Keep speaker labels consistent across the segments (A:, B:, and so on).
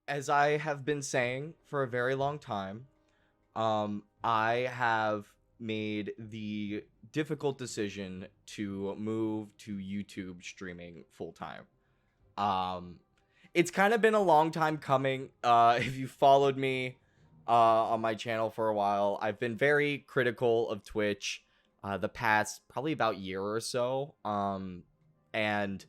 A: as I have been saying for a very long time, I have made the difficult decision to move to YouTube streaming full time. Um, it's kind of been a long time coming. If you followed me on my channel for a while, I've been very critical of Twitch the past probably about year or so. And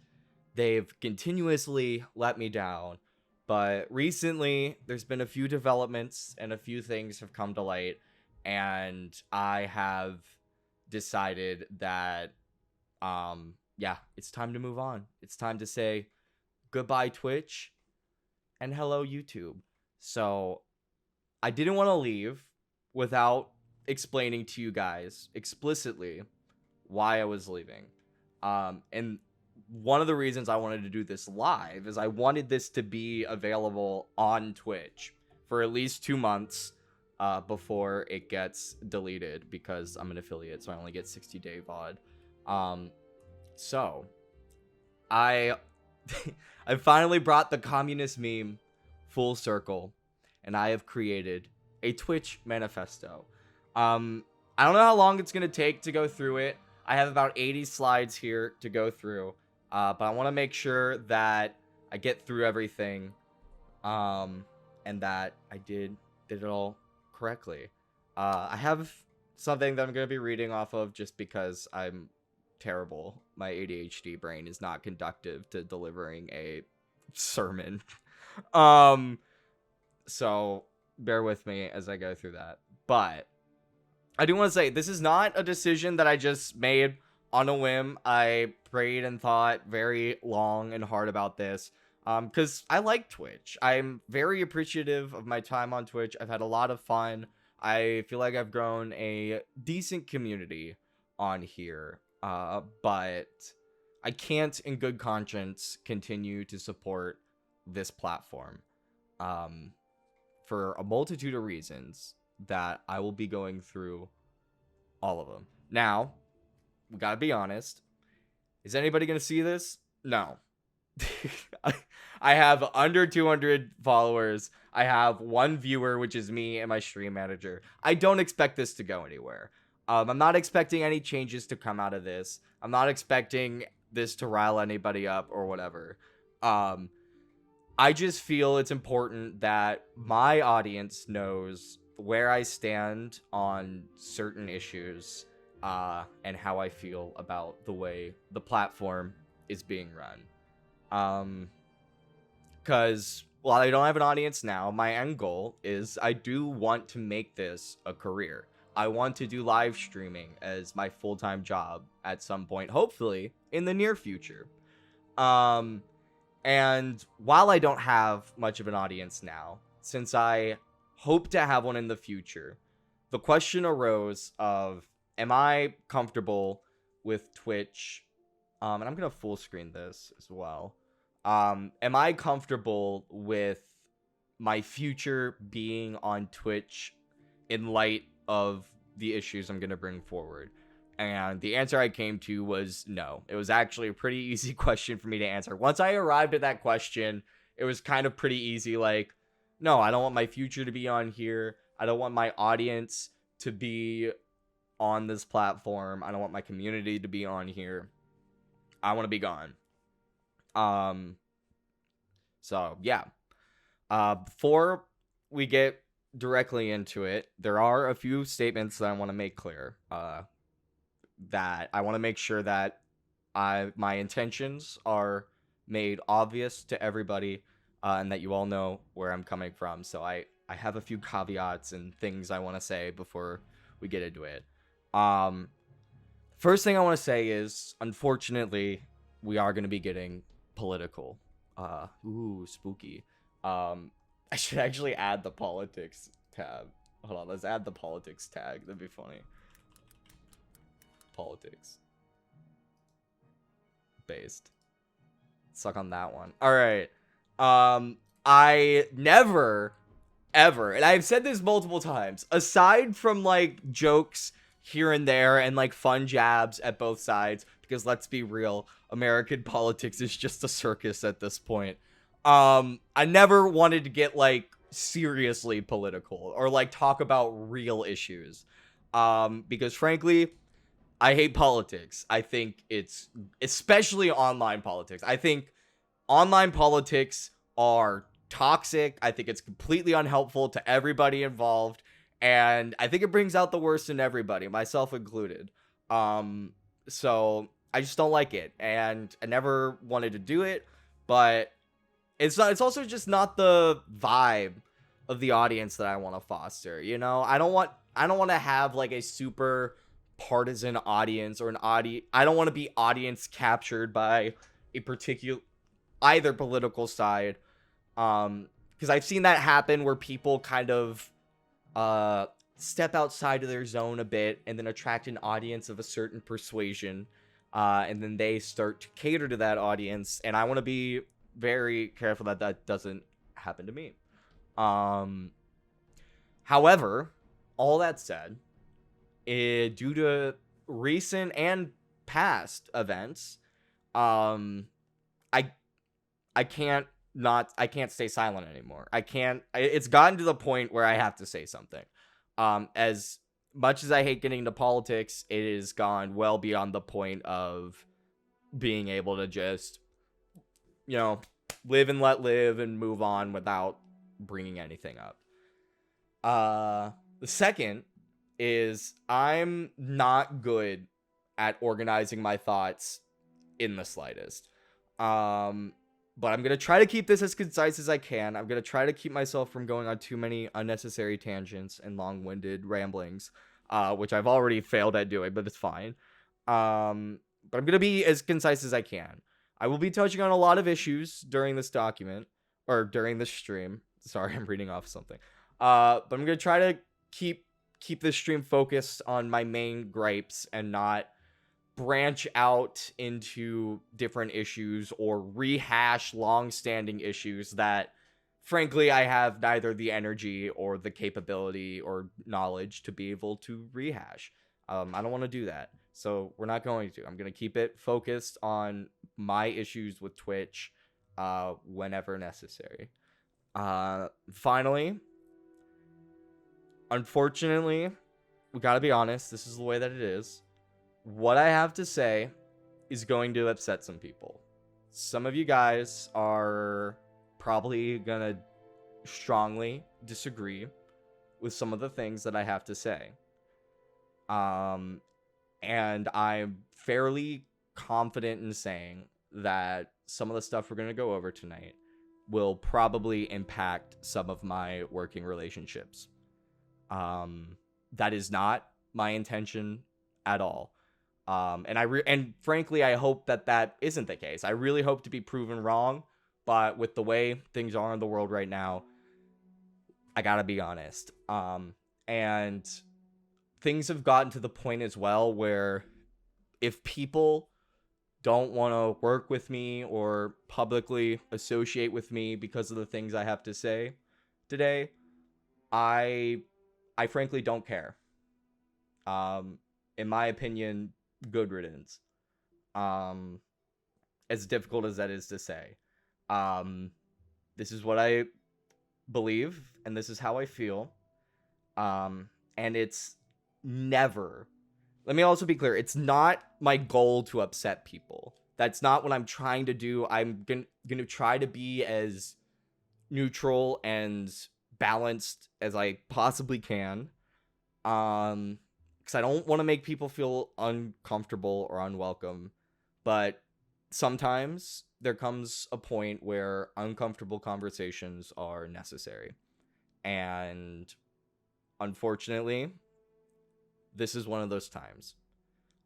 A: they've continuously let me down. But recently, there's been a few developments and a few things have come to light, and I have decided that, yeah, it's time to move on. It's time to say goodbye, Twitch, and hello, YouTube. So I didn't want to leave without explaining to you guys explicitly why I was leaving. And one of the reasons I wanted to do this live is I wanted this to be available on Twitch for at least 2 months before it gets deleted, because I'm an affiliate, so I only get 60-day VOD. So I I finally brought the communist meme full circle, and I have created a Twitch manifesto. I don't know how long it's gonna take to go through it. I have about 80 slides here to go through, but I want to make sure that I get through everything, and that I did it all correctly. I have something that I'm gonna be reading off of just because I'm terrible. My ADHD brain is not conductive to delivering a sermon. um, so bear with me as I go through that. But I do want to say, this is not a decision that I just made on a whim. I prayed and thought very long and hard about this, because I like Twitch. I'm very appreciative of my time on Twitch. I've had a lot of fun. I feel like I've grown a decent community on here, but I can't in good conscience continue to support this platform for a multitude of reasons that I will be going through all of them. Now, we gotta be honest. Is anybody gonna see this? No. I have under 200 followers. I have one viewer, which is me and my stream manager. I don't expect this to go anywhere. I'm not expecting any changes to come out of this. I'm not expecting this to rile anybody up or whatever. I just feel it's important that my audience knows where I stand on certain issues, and how I feel about the way the platform is being run. Because while I don't have an audience now, my end goal is I do want to make this a career. I want to do live streaming as my full-time job at some point, hopefully in the near future. And while I don't have much of an audience now, since I hope to have one in the future, the question arose of, am I comfortable with Twitch? And I'm going to full screen this as well. Am I comfortable with my future being on Twitch in light of the issues I'm going to bring forward? And the answer I came to was no. It was actually a pretty easy question for me to answer. Once I arrived at that question, it was kind of pretty easy. Like, no, I don't want my future to be on here. I don't want my audience to be on this platform. I don't want my community to be on here. I want to be gone. So yeah. Before we get directly into it, there are a few statements that I want to make clear. That I want to make sure that my intentions are made obvious to everybody, and that you all know where I'm coming from. So I have a few caveats and things I want to say before we get into it. First thing I want to say is, unfortunately, we are going to be getting political. Ooh, spooky. I should actually add the politics tab. Hold on, let's add the politics tag. That'd be funny. Politics. Based. Suck on that one. Alright. I never, ever, and I've said this multiple times, aside from, like, jokes here and there and, like, fun jabs at both sides, because let's be real, American politics is just a circus at this point. I never wanted to get like seriously political or like talk about real issues. Because frankly, I hate politics. I think it's especially online politics. I think online politics are toxic. I think it's completely unhelpful to everybody involved. And I think it brings out the worst in everybody, myself included. Um, so I just don't like it. And I never wanted to do it, but it's also just not the vibe of the audience that I want to foster. You know, I don't want to have like a super partisan audience or an audience. I don't want to be audience captured by a particular either political side. Because I've seen that happen where people kind of step outside of their zone a bit and then attract an audience of a certain persuasion, and then they start to cater to that audience, and I want to be very careful that that doesn't happen to me. However, all that said, due to recent and past events, um I I can't stay silent anymore. It's gotten to the point where I have to say something. As much as I hate getting into politics, it has gone well beyond the point of being able to just, you know, live and let live and move on without bringing anything up. The second is I'm not good at organizing my thoughts in the slightest. But I'm going to try to keep this as concise as I can. I'm going to try to keep myself from going on too many unnecessary tangents and long-winded ramblings, which I've already failed at doing, but it's fine. But I'm going to be as concise as I can. I will be touching on a lot of issues during this document, or during this stream. Sorry, I'm reading off something. But I'm going to try to keep this stream focused on my main gripes and not branch out into different issues or rehash long-standing issues that, frankly, I have neither the energy or the capability or knowledge to be able to rehash. I don't want to do that, so we're not going to. I'm going to keep it focused on my issues with Twitch whenever necessary. Finally, unfortunately, we gotta be honest, this is the way that it is. What I have to say is going to upset some people. Some of you guys are probably gonna strongly disagree with some of the things that I have to say. And I'm fairly confident in saying that some of the stuff we're gonna go over tonight will probably impact some of my working relationships. That is not my intention at all. And frankly, I hope that that isn't the case. I really hope to be proven wrong, but with the way things are in the world right now, I gotta be honest. And things have gotten to the point as well where if people don't want to work with me or publicly associate with me because of the things I have to say today, I frankly don't care. In my opinion, good riddance. As difficult as that is to say. This is what I believe, and this is how I feel. And it's never... Let me also be clear, it's not my goal to upset people. That's not what I'm trying to do. I'm gonna try to be as neutral and balanced as I possibly can. Because I don't want to make people feel uncomfortable or unwelcome. But sometimes there comes a point where uncomfortable conversations are necessary. And unfortunately, this is one of those times.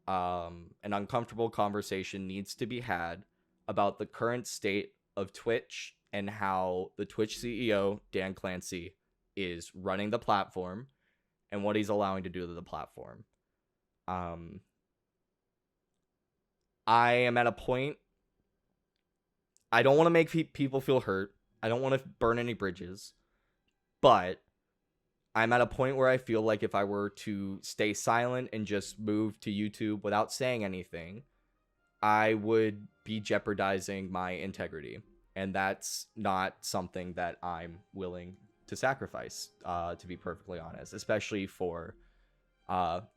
A: An uncomfortable conversation needs to be had about the current state of Twitch and how the Twitch CEO, Dan Clancy, is running the platform and what he's allowing to do to the platform. I am at a point... I don't want to make people feel hurt. I don't want to burn any bridges. But I'm at a point where I feel like if I were to stay silent and just move to YouTube without saying anything, I would be jeopardizing my integrity. And that's not something that I'm willing to sacrifice, to be perfectly honest, especially for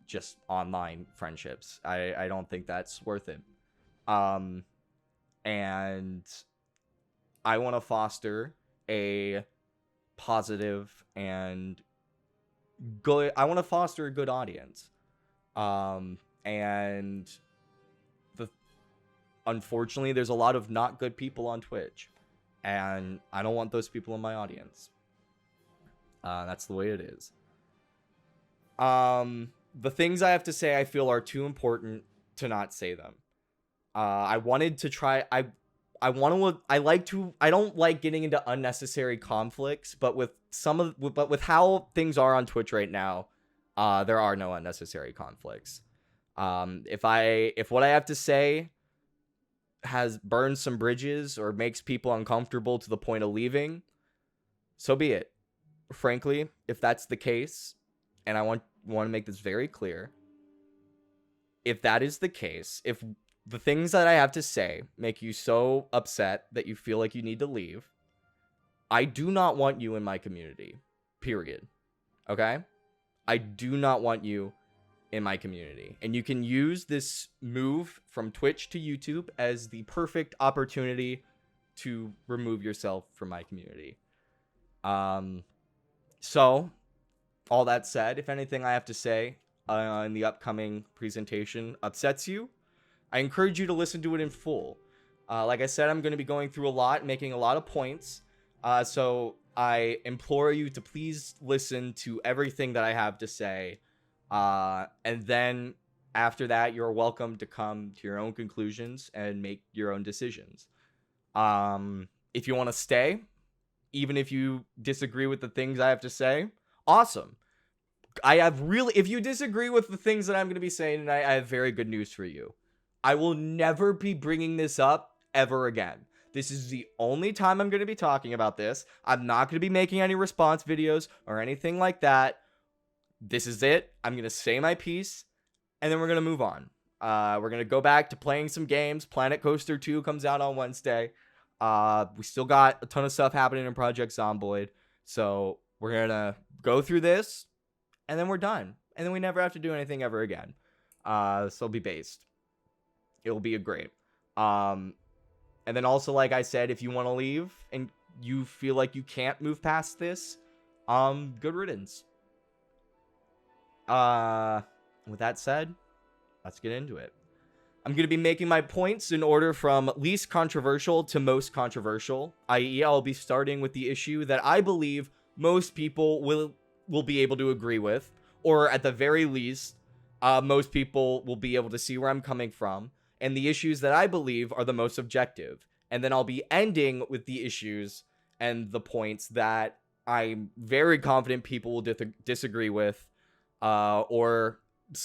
A: just online friendships. I don't think that's worth it. And I want to foster a positive and good. I want to foster a good audience. And the unfortunately, there's a lot of not good people on Twitch, and I don't want those people in my audience. That's the way it is. The things I have to say I feel are too important to not say them. I wanted to try. I don't like getting into unnecessary conflicts, but with how things are on Twitch right now, there are no unnecessary conflicts. If what I have to say has burned some bridges or makes people uncomfortable to the point of leaving, so be it. Frankly, if that's the case, and I want to make this very clear, if that is the case, if the things that I have to say make you so upset that you feel like you need to leave, I do not want you in my community. Period. Okay? I do not want you in my community. And you can use this move from Twitch to YouTube as the perfect opportunity to remove yourself from my community. So, all that said, if anything I have to say in the upcoming presentation upsets you, I encourage you to listen to it in full. Like I said, I'm going to be going through a lot, making a lot of points. So I implore you to please listen to everything that I have to say. And then after that, you're welcome to come to your own conclusions and make your own decisions. If you want to stay, even if you disagree with the things I have to say, awesome. If you disagree with the things that I'm going to be saying tonight, I have very good news for you. I will never be bringing this up ever again. This is the only time I'm going to be talking about this. I'm not going to be making any response videos or anything like that. This is it. I'm going to say my piece, and then we're going to move on. We're going to go back to playing some games. Planet Coaster 2 comes out on Wednesday. We still got a ton of stuff happening in Project Zomboid. So we're going to go through this, and then we're done. And then we never have to do anything ever again. So it'll be based. It'll be a great. And then also, like I said, if you want to leave and you feel like you can't move past this, good riddance. With that said, let's get into it. I'm going to be making my points in order from least controversial to most controversial, i.e. I'll be starting with the issue that I believe most people will be able to agree with, or at the very least, most people will be able to see where I'm coming from, and the issues that I believe are the most objective. And then I'll be ending with the issues and the points that I'm very confident people will disagree with, or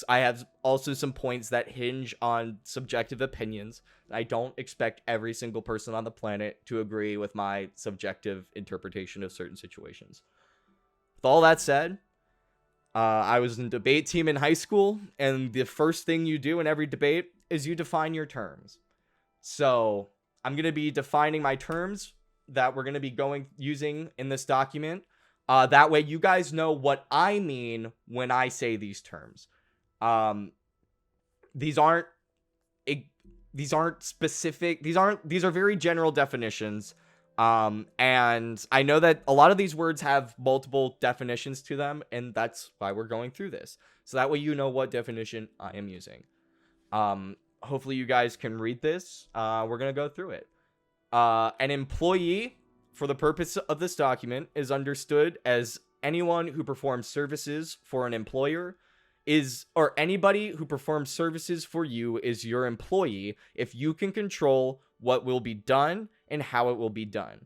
A: I have also some points that hinge on subjective opinions. I don't expect every single person on the planet to agree with my subjective interpretation of certain situations. With all that said, I was in a debate team in high school, and the first thing you do in every debate is you define your terms. So I'm going to be defining my terms that we're going to be using in this document. That way you guys know what I mean when I say these terms. These aren't specific. These are very general definitions. And I know that a lot of these words have multiple definitions to them, and that's why we're going through this. So that way you know what definition I am using. Hopefully you guys can read this. We're going to go through it. An employee, for the purpose of this document, is understood as anyone who performs services for an employer or anybody who performs services for you is your employee if you can control what will be done and how it will be done.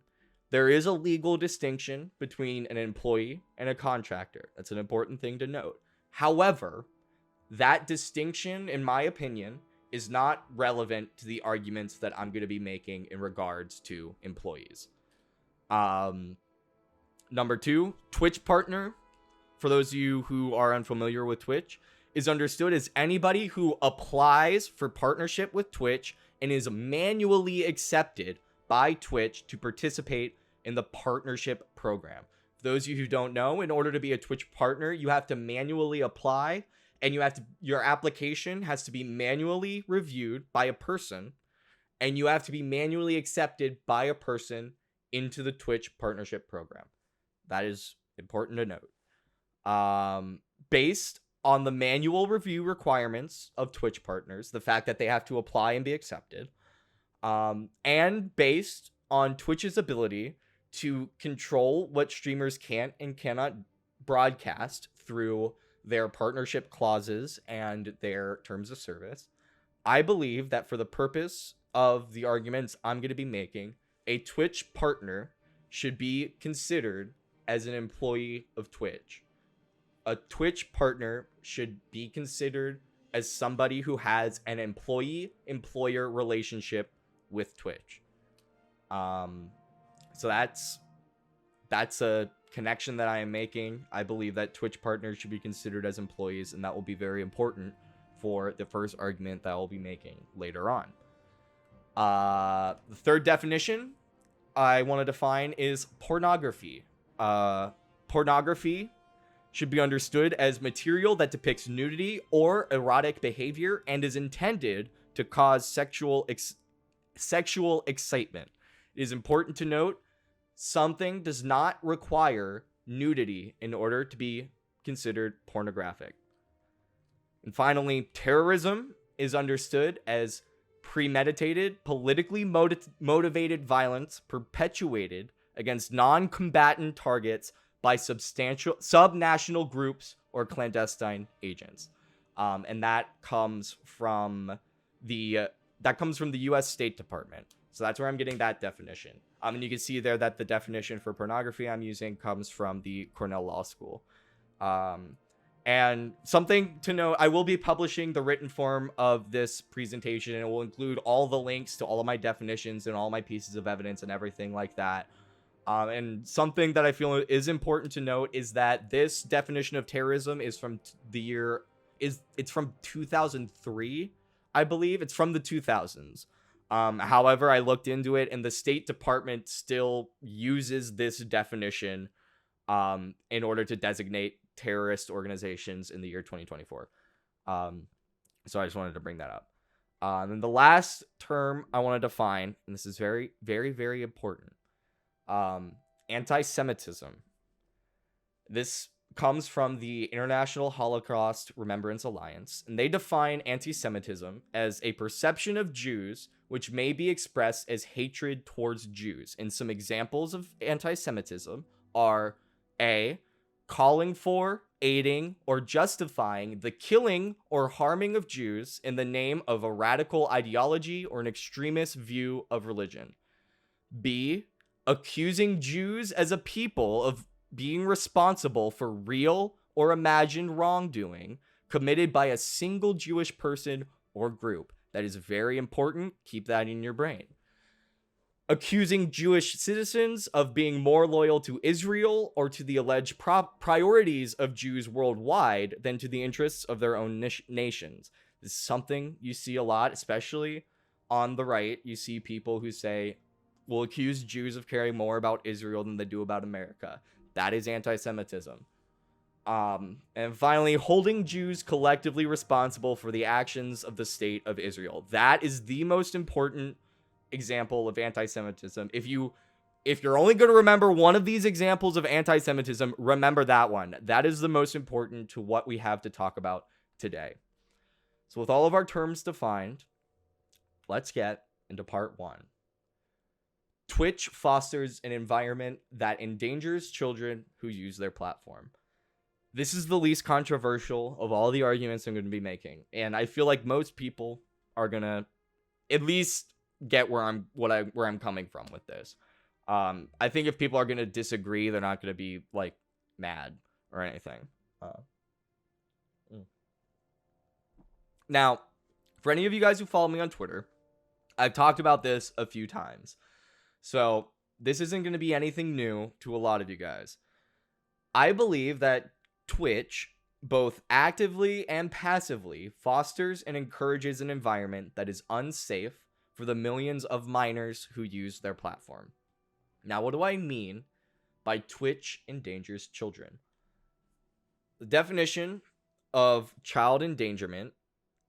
A: There is a legal distinction between an employee and a contractor. That's an important thing to note. However, that distinction, in my opinion, is not relevant to the arguments that I'm going to be making in regards to employees. Number 2, Twitch partner, for those of you who are unfamiliar with Twitch, is understood as anybody who applies for partnership with Twitch and is manually accepted by Twitch to participate in the partnership program. For those of you who don't know, in order to be a Twitch partner, you have to manually apply, and your application has to be manually reviewed by a person, and you have to be manually accepted by a person into the Twitch partnership program. That is important to note. Based on the manual review requirements of Twitch partners, the fact that they have to apply and be accepted, and based on Twitch's ability to control what streamers can and cannot broadcast through their partnership clauses and their terms of service, I believe that for the purpose of the arguments I'm going to be making, a Twitch partner should be considered as an employee of Twitch. A Twitch partner should be considered as somebody who has an employee-employer relationship with Twitch. So that's a connection that I am making. I believe that Twitch partners should be considered as employees, and that will be very important for the first argument that I'll be making later on. The third definition I want to define is pornography. Pornography should be understood as material that depicts nudity or erotic behavior and is intended to cause sexual excitement. It is important to note something does not require nudity in order to be considered pornographic. And finally, terrorism is understood as premeditated, politically motivated violence perpetuated against non-combatant targets by subnational groups or clandestine agents. And that comes from the U.S. State Department. So that's where I'm getting that definition. And you can see there that the definition for pornography I'm using comes from the Cornell Law School. And something to note, I will be publishing the written form of this presentation, and it will include all the links to all of my definitions and all my pieces of evidence and everything like that. And something that I feel is important to note is that this definition of terrorism is from it's from 2003, I believe. It's from the 2000s. However, I looked into it, and the State Department still uses this definition in order to designate terrorist organizations in the year 2024. So I just wanted to bring that up. And the last term I want to define, and this is very, very, very important, anti-Semitism. This comes from the International Holocaust Remembrance Alliance, and they define anti-Semitism as a perception of Jews which may be expressed as hatred towards Jews. And some examples of anti-Semitism are A, calling for, aiding, or justifying the killing or harming of Jews in the name of a radical ideology or an extremist view of religion. B, accusing Jews as a people of being responsible for real or imagined wrongdoing committed by a single Jewish person or group. That is very important. Keep that in your brain. Accusing Jewish citizens of being more loyal to Israel or to the alleged priorities of Jews worldwide than to the interests of their own nations. This is something you see a lot, especially on the right. You see people who will accuse Jews of caring more about Israel than they do about America. That is anti-Semitism. And finally, holding Jews collectively responsible for the actions of the state of Israel. That is the most important example of anti-Semitism. If you're only going to remember one of these examples of anti-Semitism, remember that one. That is the most important to what we have to talk about today. So with all of our terms defined, let's get into part one. Twitch fosters an environment that endangers children who use their platform. This is the least controversial of all the arguments I'm going to be making, and I feel like most people are going to at least get where I'm coming from with this. I think if people are going to disagree, they're not going to be like mad or anything. Now, for any of you guys who follow me on Twitter, I've talked about this a few times. So this isn't going to be anything new to a lot of you guys. I believe that Twitch, both actively and passively, fosters and encourages an environment that is unsafe for the millions of minors who use their platform. Now, what do I mean by Twitch endangers children? The definition of child endangerment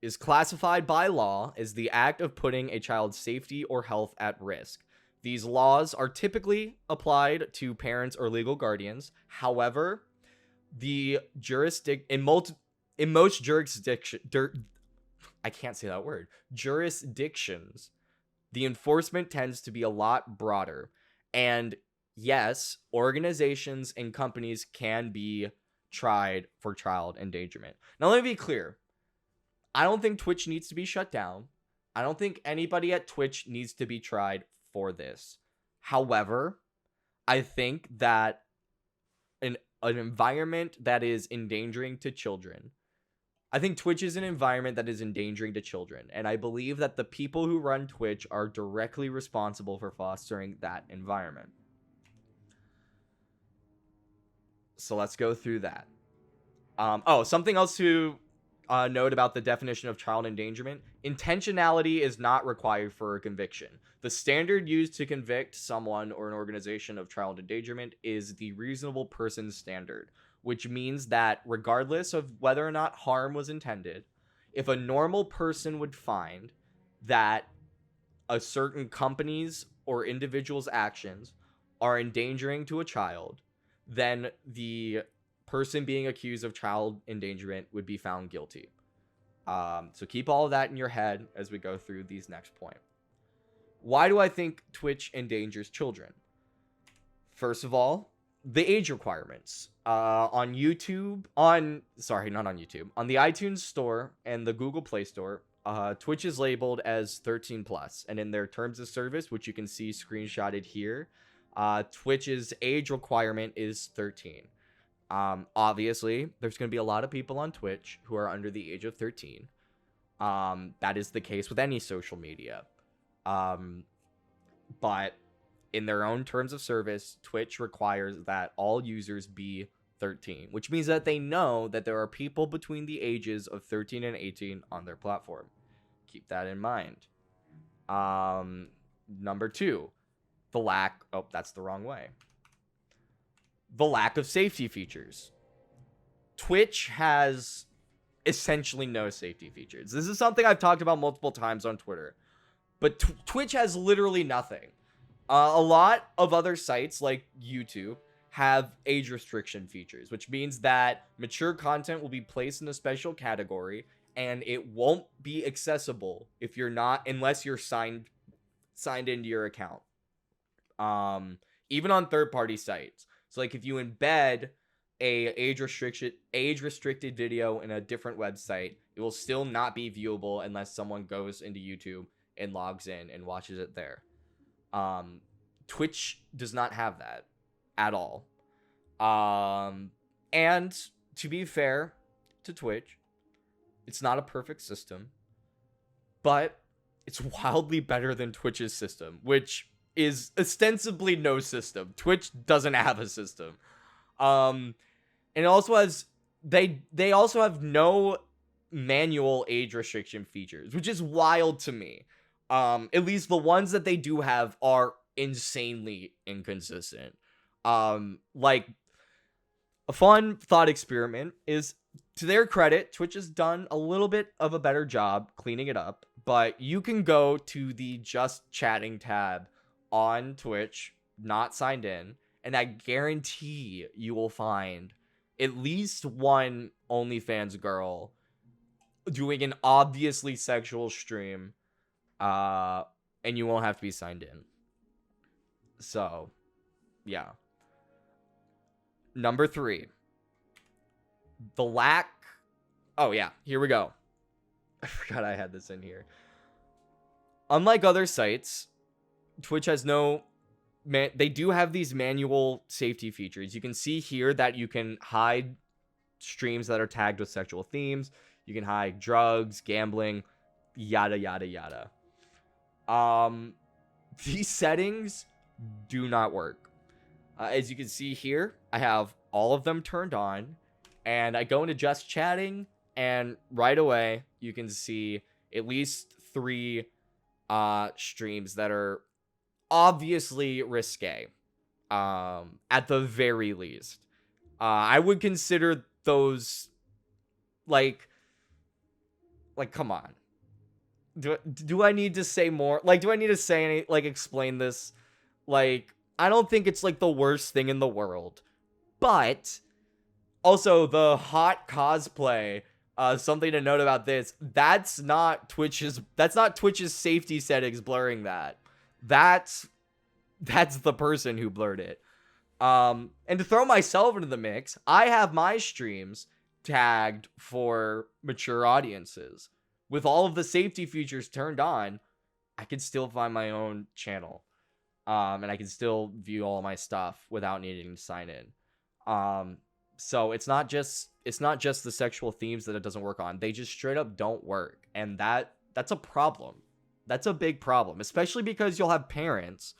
A: is classified by law as the act of putting a child's safety or health at risk. These laws are typically applied to parents or legal guardians. However, the in most jurisdictions, the enforcement tends to be a lot broader. And yes, organizations and companies can be tried for child endangerment. Now, let me be clear. I don't think Twitch needs to be shut down. I don't think anybody at Twitch needs to be tried for this. However, I think that an environment that is endangering to children, I think Twitch is an environment that is endangering to children, and I believe that the people who run Twitch are directly responsible for fostering that environment. So let's go through that. Something else to note about the definition of child endangerment: intentionality is not required for a conviction. The standard used to convict someone or an organization of child endangerment is the reasonable person standard, which means that regardless of whether or not harm was intended, if a normal person would find that a certain company's or individual's actions are endangering to a child, then the person being accused of child endangerment would be found guilty. So keep all of that in your head as we go through these next points. Why do I think Twitch endangers children? First of all, the age requirements. On the iTunes Store and the Google Play Store, Twitch is labeled as 13 plus, and in their terms of service, which you can see screenshotted here, Twitch's age requirement is 13. Obviously, there's going to be a lot of people on Twitch who are under the age of 13. That is the case with any social media. But in their own terms of service, Twitch requires that all users be 13, which means that they know that there are people between the ages of 13 and 18 on their platform. Keep that in mind. Number 2, the lack of safety features. Twitch has essentially no safety features. This is something I've talked about multiple times on Twitter, but Twitch has literally nothing. A lot of other sites like YouTube have age restriction features, which means that mature content will be placed in a special category and it won't be accessible if you're not, unless you're signed into your account. Even on third-party sites. So like if you embed a age restricted video in a different website, it will still not be viewable unless someone goes into YouTube and logs in and watches it there. Twitch does not have that at all. And to be fair to Twitch, it's not a perfect system, but it's wildly better than Twitch's system, which is ostensibly no system. Twitch doesn't have a system. And it also has, they also have no manual age restriction features, which is wild to me. At least the ones that they do have are insanely inconsistent. Like a fun thought experiment is, to their credit, Twitch has done a little bit of a better job cleaning it up, but you can go to the just chatting tab on Twitch, not signed in, and I guarantee you will find at least one OnlyFans girl doing an obviously sexual stream, and you won't have to be signed in. So, yeah. Number 3. The lack... Oh, yeah. Here we go. I forgot I had this in here. Unlike other sites, Twitch has no... They do have these manual safety features. You can see here that you can hide streams that are tagged with sexual themes. You can hide drugs, gambling, yada, yada, yada. These settings do not work. As you can see here, I have all of them turned on, and I go into just chatting, and right away you can see at least 3 streams that are obviously risque, at the very least. I would consider those like come on. Do I need to say more? Like, do I need to say any, like, explain this? Like, I don't think it's like the worst thing in the world, but also the hot cosplay. Something to note about this: that's not Twitch's safety settings blurring that. That's the person who blurred it. And to throw myself into the mix, I have my streams tagged for mature audiences. With all of the safety features turned on, I can still find my own channel. And I can still view all my stuff without needing to sign in. So it's not just the sexual themes that it doesn't work on. They just straight up don't work. And that's a problem. That's a big problem, especially because you'll have parents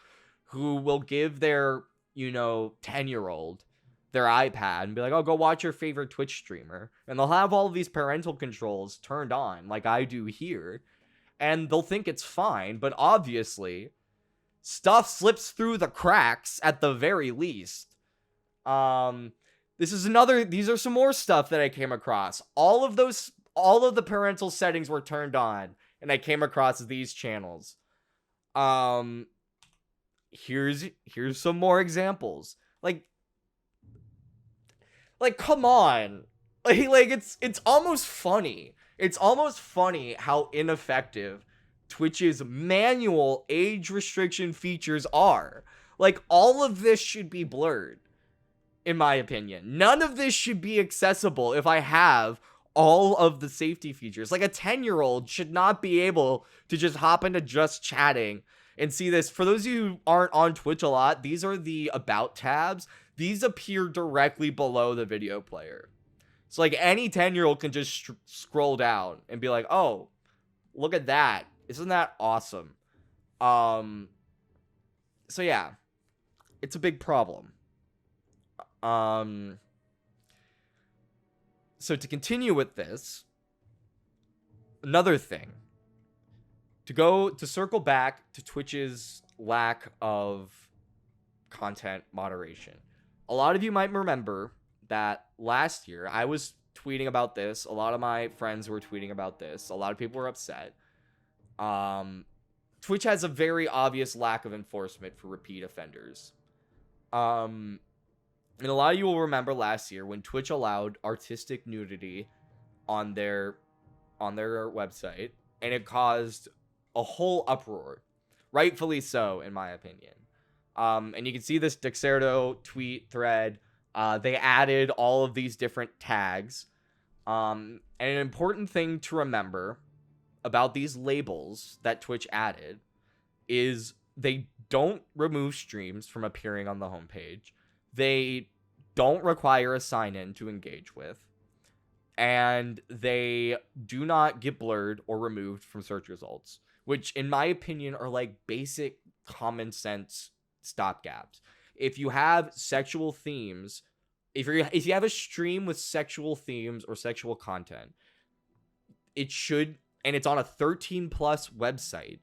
A: who will give their, 10-year-old their iPad and be like, "Oh, go watch your favorite Twitch streamer." And they'll have all of these parental controls turned on like I do here, and they'll think it's fine, but obviously stuff slips through the cracks at the very least. These are some more stuff that I came across. All of the parental settings were turned on, and I came across these channels. Here's some more examples. Like come on. Like it's almost funny. It's almost funny how ineffective Twitch's manual age restriction features are. Like, all of this should be blurred, in my opinion. None of this should be accessible if I have all of the safety features. Like, a 10-year-old should not be able to just hop into just chatting and see this. For those of you who aren't on Twitch a lot, these are the about tabs. These appear directly below the video player. So, like, any 10-year-old can just scroll down and be like, "Oh, look at that. Isn't that awesome?" So yeah, it's a big problem. So to continue with this, another thing, to circle back to Twitch's lack of content moderation. A lot of you might remember that last year I was tweeting about this. A lot of my friends were tweeting about this. A lot of people were upset. Twitch has a very obvious lack of enforcement for repeat offenders. And a lot of you will remember last year when Twitch allowed artistic nudity on their website, and it caused a whole uproar, rightfully so, in my opinion. And you can see this Dexerto tweet thread. They added all of these different tags. And an important thing to remember about these labels that Twitch added is they don't remove streams from appearing on the homepage. They don't require a sign-in to engage with. And they do not get blurred or removed from search results, which in my opinion are like basic common sense stopgaps. If you have sexual themes, if you have a stream with sexual themes or sexual content, it should, and it's on a 13 plus website,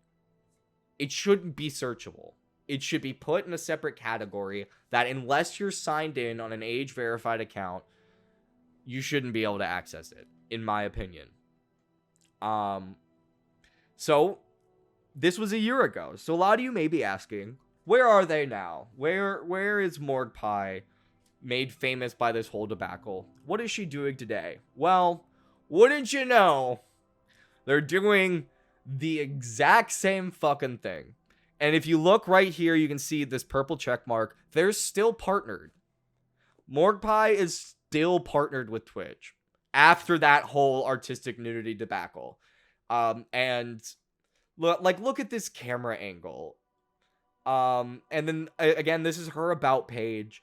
A: it shouldn't be searchable. It should be put in a separate category that, unless you're signed in on an age verified account, you shouldn't be able to access it, in my opinion. So this was a year ago. So a lot of you may be asking, where are they now? Where is Morgue Pie, made famous by this whole debacle? What is she doing today? Well, wouldn't you know, they're doing the exact same fucking thing. And if you look right here, you can see this purple check mark. They're still partnered. Morgue Pie is still partnered with Twitch after that whole artistic nudity debacle. And look at this camera angle. And then again, this is her about page.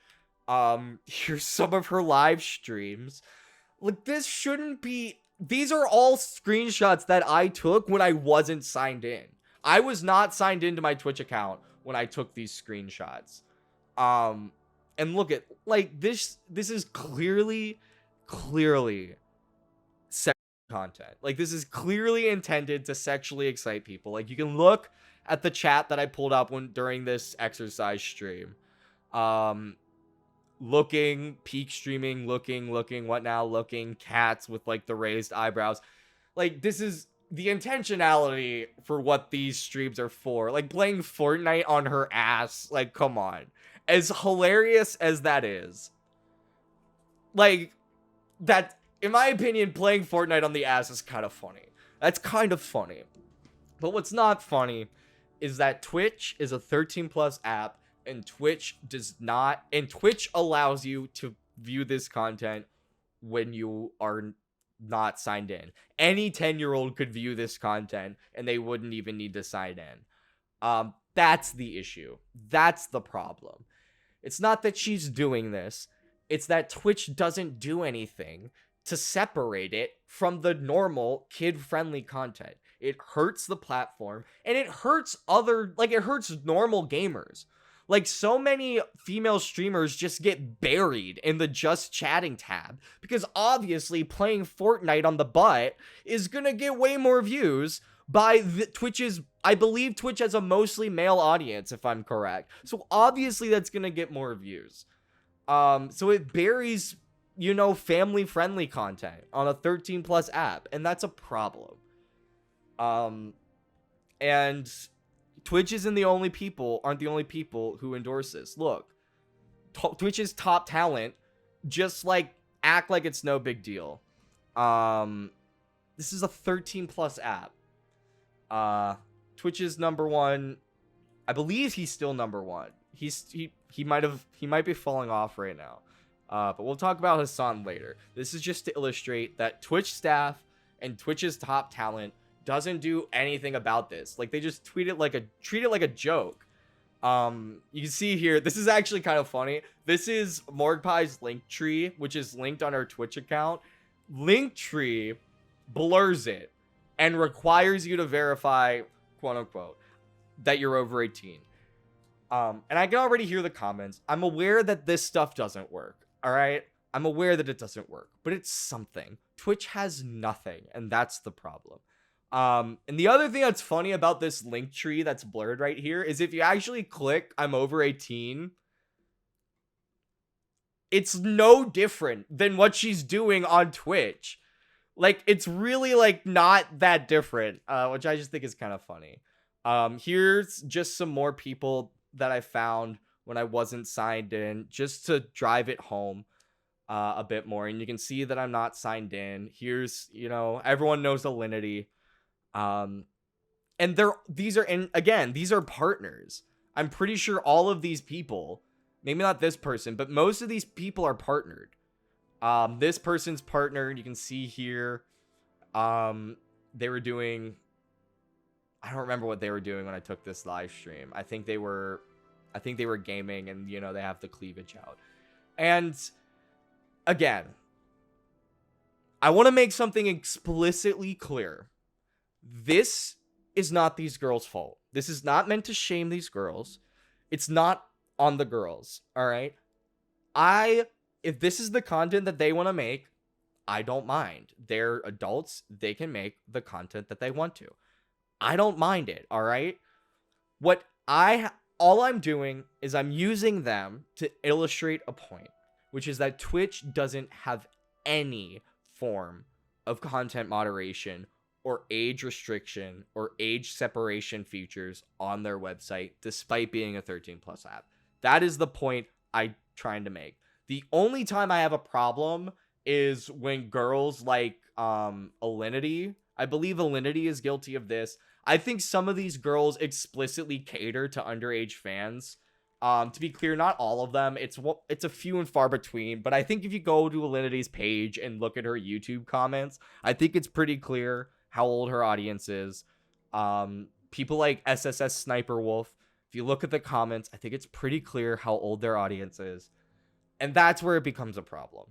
A: Here's some of her live streams. Like, this shouldn't be. These are all screenshots that I took when I wasn't signed in. I was not signed into my Twitch account when I took these screenshots. And look at, like, this is clearly content. Like, this is clearly intended to sexually excite people. Like, you can look at the chat that I pulled up during this exercise stream. Looking, peak streaming, looking, what now, looking, cats with like the raised eyebrows. Like, this is the intentionality for what these streams are for. Like, playing Fortnite on her ass. Like, come on. As hilarious as that is, like, that, in my opinion, playing Fortnite on the ass is kind of funny. That's kind of funny. But what's not funny is that Twitch is a 13 plus app, and Twitch allows you to view this content when you are not signed in. Any 10-year-old could view this content and they wouldn't even need to sign in. That's the issue. That's the problem. It's not that she's doing this. It's that Twitch doesn't do anything to separate it from the normal kid-friendly content. It hurts the platform, and it hurts it hurts normal gamers. Like, so many female streamers just get buried in the just chatting tab because obviously playing Fortnite on the butt is gonna get way more views by Twitch's, I believe Twitch has a mostly male audience, if I'm correct. So obviously that's gonna get more views. So it buries, family-friendly content on a 13 plus app, and that's a problem. And Twitch aren't the only people who endorse this. Look, Twitch's top talent just like act like it's no big deal. This is a 13 plus app. Twitch's number one. I believe he's still number one. He might be falling off right now. But we'll talk about Hasan later. This is just to illustrate that Twitch staff and Twitch's top talent doesn't do anything about this. Like, they just treat it like a joke. You can see here, this is actually kind of funny. This is Morgpie's Linktree, which is linked on our Twitch account. Linktree blurs it and requires you to verify, quote unquote, that you're over 18. And I can already hear the comments. I'm aware that this stuff doesn't work. All right. I'm aware that it doesn't work, but it's something. Twitch has nothing, and that's the problem. And the other thing that's funny about this link tree that's blurred right here is if you actually click I'm over 18, it's no different than what she's doing on Twitch. Like, it's really like not that different, which I just think is kind of funny. Here's just some more people that I found when I wasn't signed in, just to drive it home a bit more. And you can see that I'm not signed in. Here's, everyone knows Alinity. And these are partners. I'm pretty sure all of these people, maybe not this person, but most of these people are partnered. This person's partnered. You can see here, they were doing, I don't remember what they were doing when I took this live stream. I think they were gaming, and they have the cleavage out. And again, I want to make something explicitly clear. This is not these girls' fault. This is not meant to shame these girls. It's not on the girls, all right? If this is the content that they want to make, I don't mind. They're adults. They can make the content that they want to. I don't mind it, all right? All I'm doing is I'm using them to illustrate a point, which is that Twitch doesn't have any form of content moderation or age restriction or age separation features on their website, despite being a 13 plus app. That is the point I'm trying to make. The only time I have a problem is when girls like Alinity, I believe Alinity is guilty of this. I think some of these girls explicitly cater to underage fans. To be clear, not all of them. It's a few and far between. But I think if you go to Alinity's page and look at her YouTube comments, I think it's pretty clear how old her audience is. People like SSS Sniper Wolf, if you look at the comments, I think it's pretty clear how old their audience is. And that's where it becomes a problem.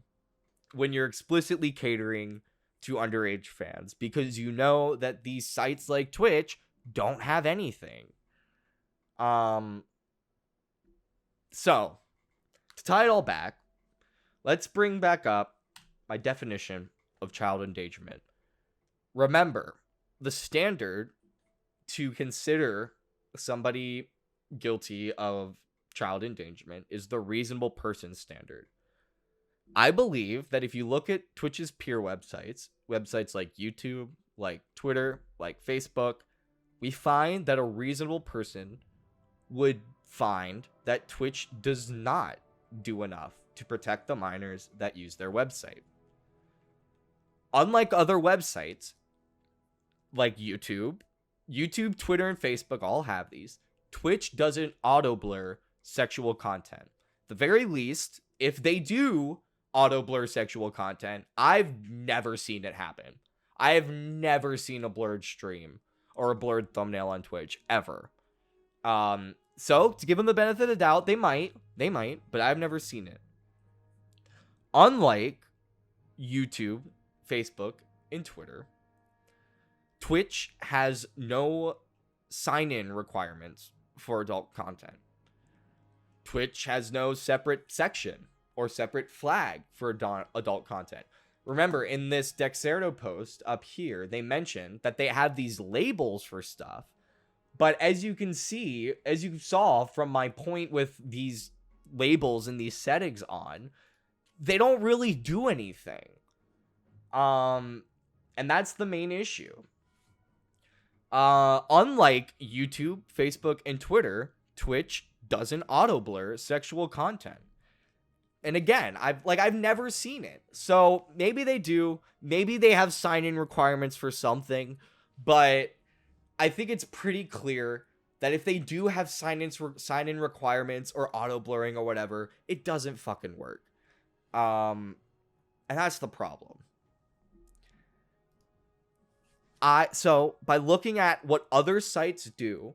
A: When you're explicitly catering to underage fans, because that these sites like Twitch don't have anything. So to tie it all back, let's bring back up my definition of child endangerment. remember, the standard to consider somebody guilty of child endangerment is the reasonable person standard. I believe that if you look at Twitch's peer websites like YouTube, like Twitter, like Facebook, we find that a reasonable person would find that Twitch does not do enough to protect the minors that use their website. Unlike other websites like YouTube, Twitter, and Facebook all have these. Twitch doesn't auto blur sexual content. The very least, if they do auto blur sexual content, I've never seen it happen. I have never seen a blurred stream or a blurred thumbnail on Twitch ever. So to give them the benefit of the doubt, they might, but I've never seen it. Unlike YouTube, Facebook, and Twitter, Twitch has no sign-in requirements for adult content. Twitch has no separate section or separate flag for adult content. Remember, in this Dexerto post up here, they mentioned that they have these labels for stuff. But as you can see, as you saw from my point with these labels and these settings on, they don't really do anything. And that's the main issue. Unlike YouTube, Facebook, and Twitter, Twitch doesn't auto blur sexual content. And again, I've never seen it. So maybe they do. Maybe they have sign-in requirements for something. But I think it's pretty clear that if they do have sign-in requirements or auto blurring or whatever, it doesn't fucking work. And that's the problem. So by looking at what other sites do,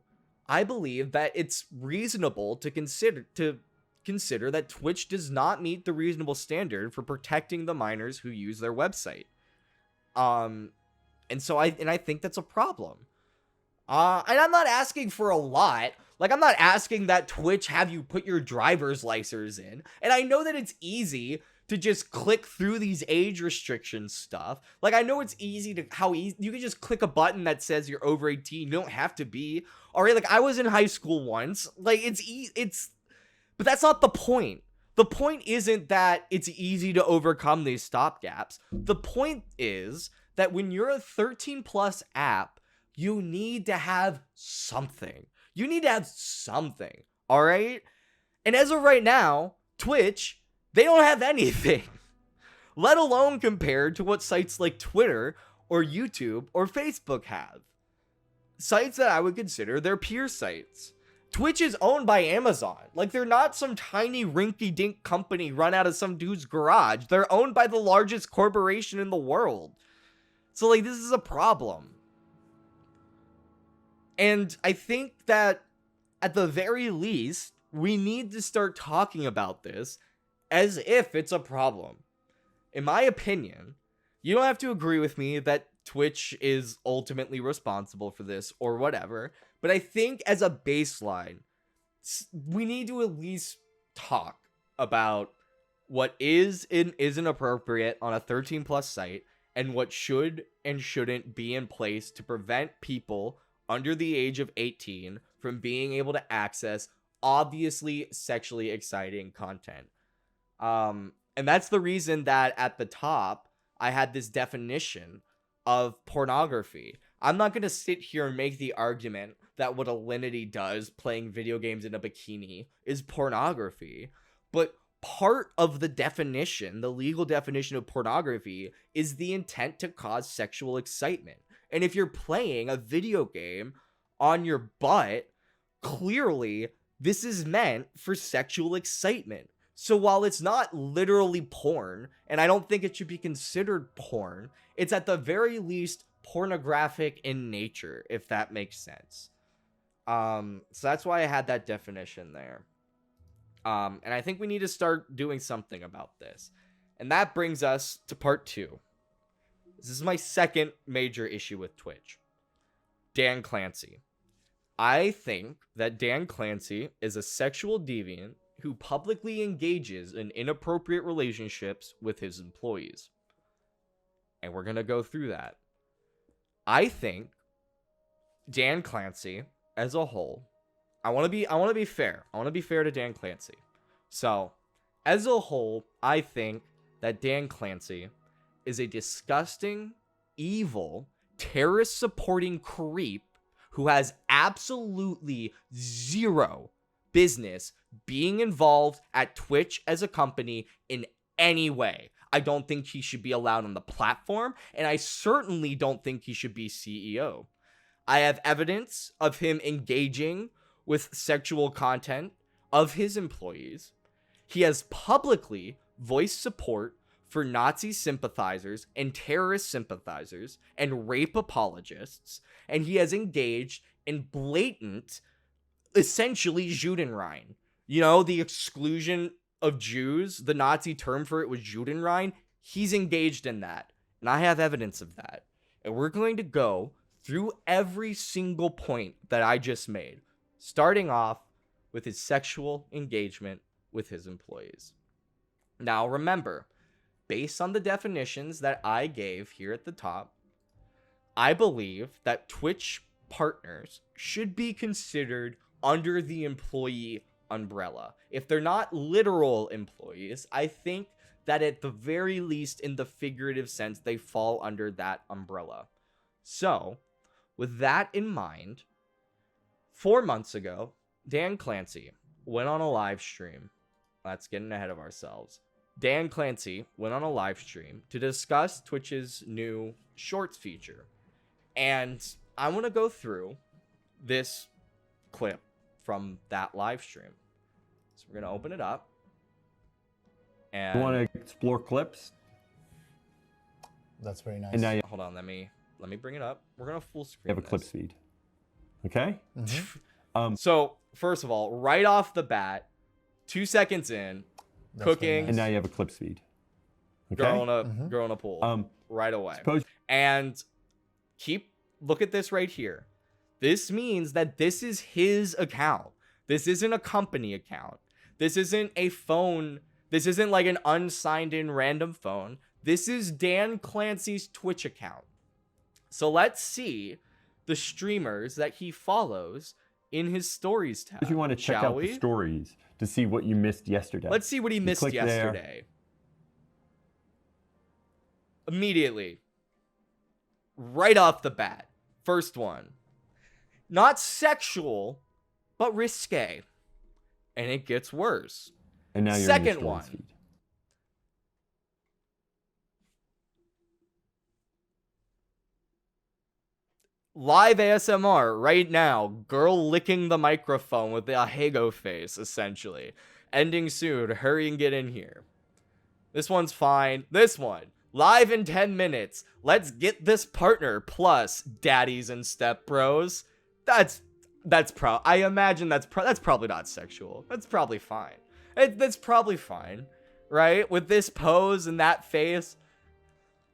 A: I believe that it's reasonable to consider that Twitch does not meet the reasonable standard for protecting the minors who use their website. And I think that's a problem. And I'm not asking for a lot. Like, I'm not asking that Twitch have you put your driver's license in. And I know that it's easy to just click through these age restriction stuff. Like, I know it's easy you can just click a button that says you're over 18. You don't have to be. All right, like, I was in high school once. Like, but that's not the point. The point isn't that it's easy to overcome these stopgaps. The point is that when you're a 13 plus app, you need to have something. You need to have something. All right? And as of right now, Twitch, they don't have anything, let alone compared to what sites like Twitter or YouTube or Facebook have. Sites that I would consider their peer sites. Twitch is owned by Amazon. Like, they're not some tiny rinky-dink company run out of some dude's garage. They're owned by the largest corporation in the world. So, like, this is a problem. And I think that, at the very least, we need to start talking about this as if it's a problem. In my opinion, you don't have to agree with me that Twitch is ultimately responsible for this or whatever, but I think as a baseline, we need to at least talk about what is and isn't appropriate on a 13 plus site and what should and shouldn't be in place to prevent people under the age of 18 from being able to access obviously sexually exciting content. And that's the reason that at the top, I had this definition of pornography. I'm not going to sit here and make the argument that what Alinity does, playing video games in a bikini, is pornography. But part of the definition, the legal definition of pornography, is the intent to cause sexual excitement. And if you're playing a video game on your butt, clearly this is meant for sexual excitement. So while it's not literally porn, and I don't think it should be considered porn, it's at the very least pornographic in nature, if that makes sense. So that's why I had that definition there. And I think we need to start doing something about this. And that brings us to part 2. This is my second major issue with Twitch. Dan Clancy. I think that Dan Clancy is a sexual deviant who publicly engages in inappropriate relationships with his employees. And we're going to go through that. I think Dan Clancy as a whole, I want to be fair. I want to be fair to Dan Clancy. So, as a whole, I think that Dan Clancy is a disgusting, evil, terrorist supporting creep who has absolutely zero business being involved at Twitch as a company in any way. I don't think he should be allowed on the platform, and I certainly don't think he should be CEO. I have evidence of him engaging with sexual content of his employees. He has publicly voiced support for Nazi sympathizers and terrorist sympathizers and rape apologists, and he has engaged in blatant, essentially, Judenrein. You know, the exclusion of Jews, the Nazi term for it was Judenrein. He's engaged in that, and I have evidence of that. And we're going to go through every single point that I just made, starting off with his sexual engagement with his employees. Now, remember, based on the definitions that I gave here at the top, I believe that Twitch partners should be considered under the employee umbrella. If they're not literal employees, I think that at the very least, in the figurative sense, they fall under that umbrella. So, with that in mind, 4 months ago, Dan Clancy went on a live stream. That's getting ahead of ourselves. Dan Clancy went on a live stream to discuss Twitch's new Shorts feature. And I want to go through this clip from that live stream. So we're going to open it up. And
B: you want to explore clips?
C: That's very nice.
B: And now you
A: hold on, let me bring it up. We're going to full screen
B: have a clips feed. Okay?
A: So, first of all, right off the bat, 2 seconds in,
C: That's
A: cooking,
B: And now you have a clips feed. Okay?
A: girl in a pool right away. And look at this right here. This means that this is his account. This isn't a company account. This isn't a phone. This isn't like an unsigned in random phone. This is Dan Clancy's Twitch account. So let's see the streamers that he follows in his stories tab.
B: If you want to check out the stories to see what you missed yesterday.
A: Let's see what he missed yesterday. Immediately. Right off the bat. First one. Not sexual, but risque. And it gets worse.
B: And now you're
A: Second
B: in your
A: one.
B: stories feed.
A: Live ASMR right now. Girl licking the microphone with a Hago face, essentially. Ending soon. Hurry and get in here. This one's fine. This one. Live in 10 minutes. Let's get this partner plus daddies and step bros. I imagine that's probably not sexual. That's probably fine. That's probably fine, right? With this pose and that face.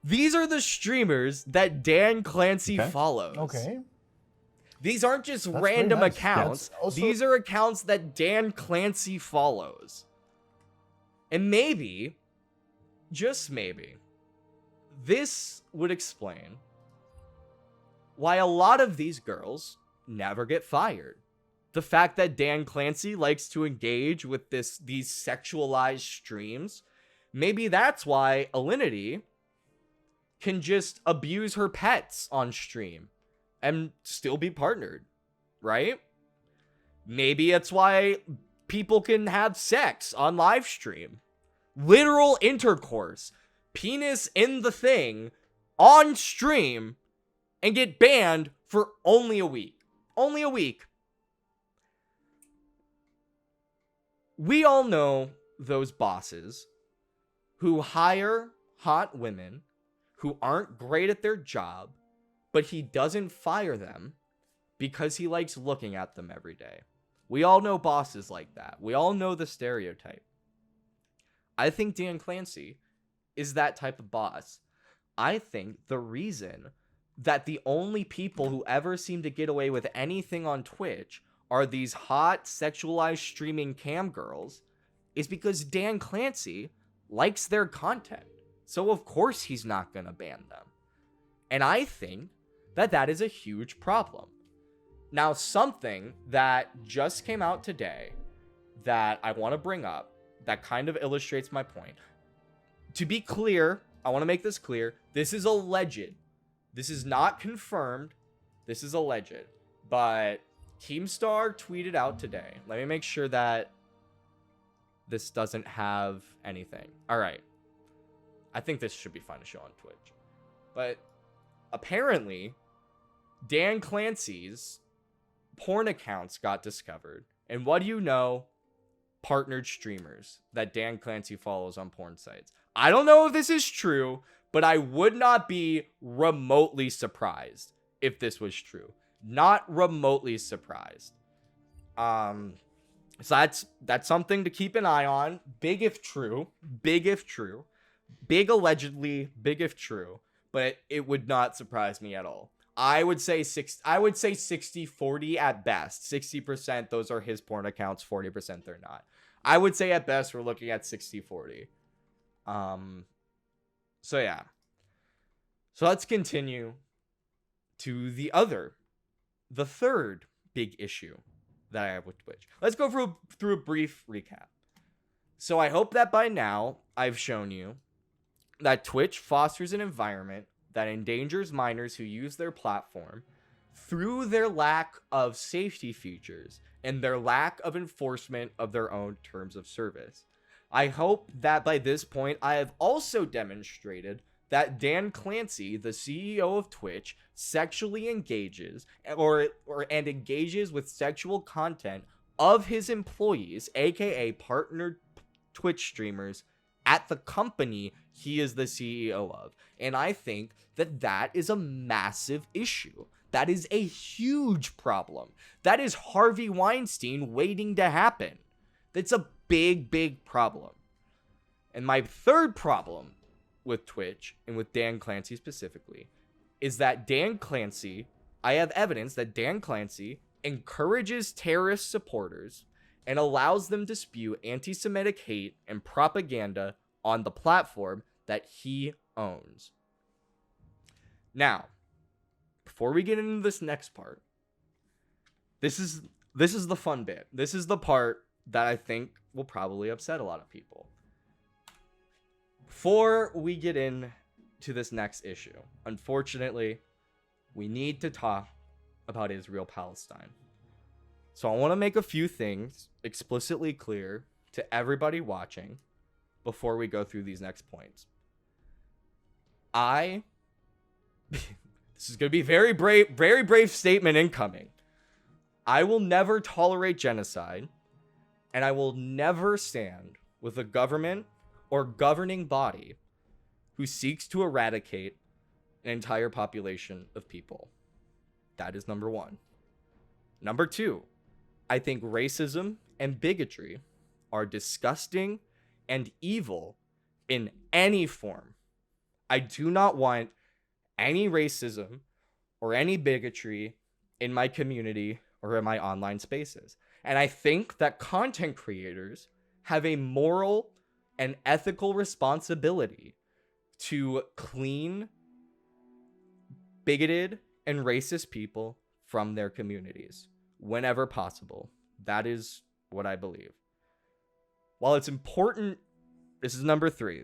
A: These are the streamers that Dan Clancy follows.
C: Okay.
A: These aren't just
C: That's
A: random
C: very nice.
A: accounts.
C: That's also-
A: These are accounts that Dan Clancy follows. And maybe, just maybe, this would explain why a lot of these girls never get fired. The fact that Dan Clancy likes to engage with these sexualized streams, maybe that's why Alinity can just abuse her pets on stream and still be partnered, right? Maybe it's why people can have sex on live stream. Literal intercourse. Penis in the thing on stream and get banned for only a week. Only a week. We all know those bosses who hire hot women who aren't great at their job, but he doesn't fire them because he likes looking at them every day. We all know bosses like that. We all know the stereotype. I think Dan Clancy is that type of boss. I think the reason that the only people who ever seem to get away with anything on Twitch are these hot, sexualized streaming cam girls is because Dan Clancy likes their content. So of course he's not gonna ban them. And I think that is a huge problem. Now, something that just came out today that I want to bring up that kind of illustrates my point. To be clear, I want to make this clear. This is alleged. This is not confirmed. This is alleged. But Keemstar tweeted out today. Let me make sure that this doesn't have anything. All right. I think this should be fine to show on Twitch. But apparently, Dan Clancy's porn accounts got discovered. And what do you know? Partnered streamers that Dan Clancy follows on porn sites. I don't know if this is true, but I would not be remotely surprised if this was true. Not remotely surprised. So that's something to keep an eye on. Big if true. Big if true. Big allegedly. Big if true. But it would not surprise me at all. I would say 60-40 at best. 60% those are his porn accounts, 40% they're not. I would say at best we're looking at 60-40. So yeah. So let's continue to the third big issue that I have with Twitch. Let's go through a brief recap. So I hope that by now I've shown you that Twitch fosters an environment that endangers minors who use their platform through their lack of safety features and their lack of enforcement of their own terms of service. I hope that by this point I have also demonstrated that Dan Clancy, the CEO of Twitch, sexually engages and engages with sexual content of his employees, aka partnered Twitch streamers, at the company he is the CEO of. And I think that is a massive issue. That is a huge problem. That is Harvey Weinstein waiting to happen. That's a big, big problem. And my third problem with Twitch, and with Dan Clancy specifically, is that I have evidence that Dan Clancy encourages terrorist supporters and allows them to spew anti-Semitic hate and propaganda on the platform that he owns. Now, before we get into this next part, this is the fun bit. This is the part that I think will probably upset a lot of people. Before we get into this next issue, unfortunately, we need to talk about Israel-Palestine. So I want to make a few things explicitly clear to everybody watching before we go through these next points. This is going to be very brave statement incoming. I will never tolerate genocide, and I will never stand with a government or governing body who seeks to eradicate an entire population of people. That is number one. Number two, I think racism and bigotry are disgusting and evil in any form. I do not want any racism or any bigotry in my community or in my online spaces. And I think that content creators have a moral and ethical responsibility to clean bigoted and racist people from their communities whenever possible. That is what I believe. While it's important, this is number three.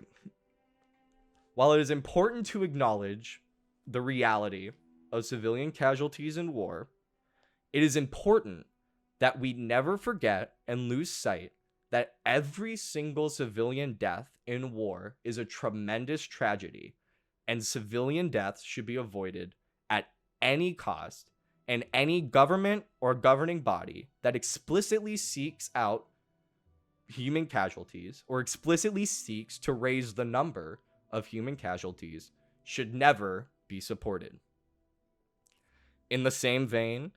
A: While it is important to acknowledge the reality of civilian casualties in war, it is important that we never forget and lose sight that every single civilian death in war is a tremendous tragedy, and civilian deaths should be avoided at any cost, and any government or governing body that explicitly seeks out human casualties or explicitly seeks to raise the number of human casualties should never be supported. In the same vein,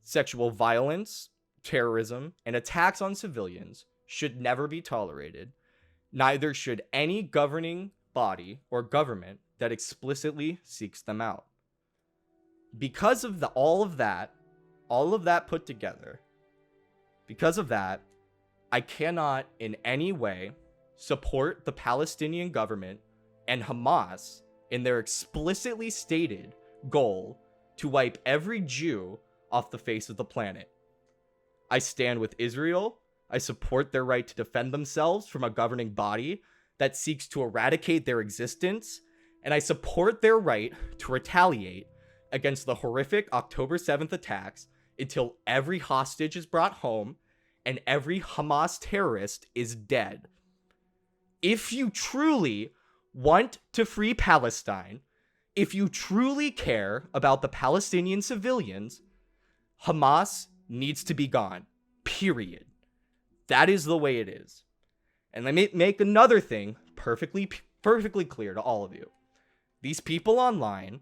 A: sexual violence, terrorism, and attacks on civilians should never be tolerated. Neither should any governing body or government that explicitly seeks them out. Because of all of that put together, because of that, I cannot in any way support the Palestinian government and Hamas in their explicitly stated goal to wipe every Jew off the face of the planet. I stand with Israel. I support their right to defend themselves from a governing body that seeks to eradicate their existence, and I support their right to retaliate against the horrific October 7th attacks until every hostage is brought home and every Hamas terrorist is dead. If you truly want to free Palestine, if you truly care about the Palestinian civilians, Hamas needs to be gone. Period. That is the way it is. And let me make another thing perfectly clear to all of you. These people online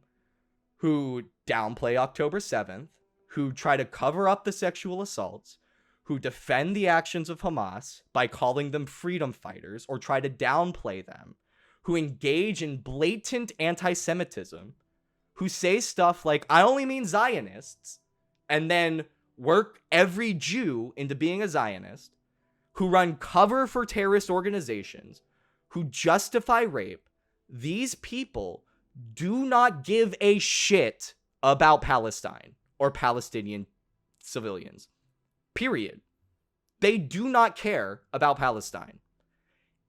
A: who downplay October 7th, who try to cover up the sexual assaults, who defend the actions of Hamas by calling them freedom fighters or try to downplay them, who engage in blatant anti-Semitism, who say stuff like, I only mean Zionists, and then work every Jew into being a Zionist, who run cover for terrorist organizations, who justify rape, these people do not give a shit about Palestine or Palestinian civilians. Period. They do not care about Palestine.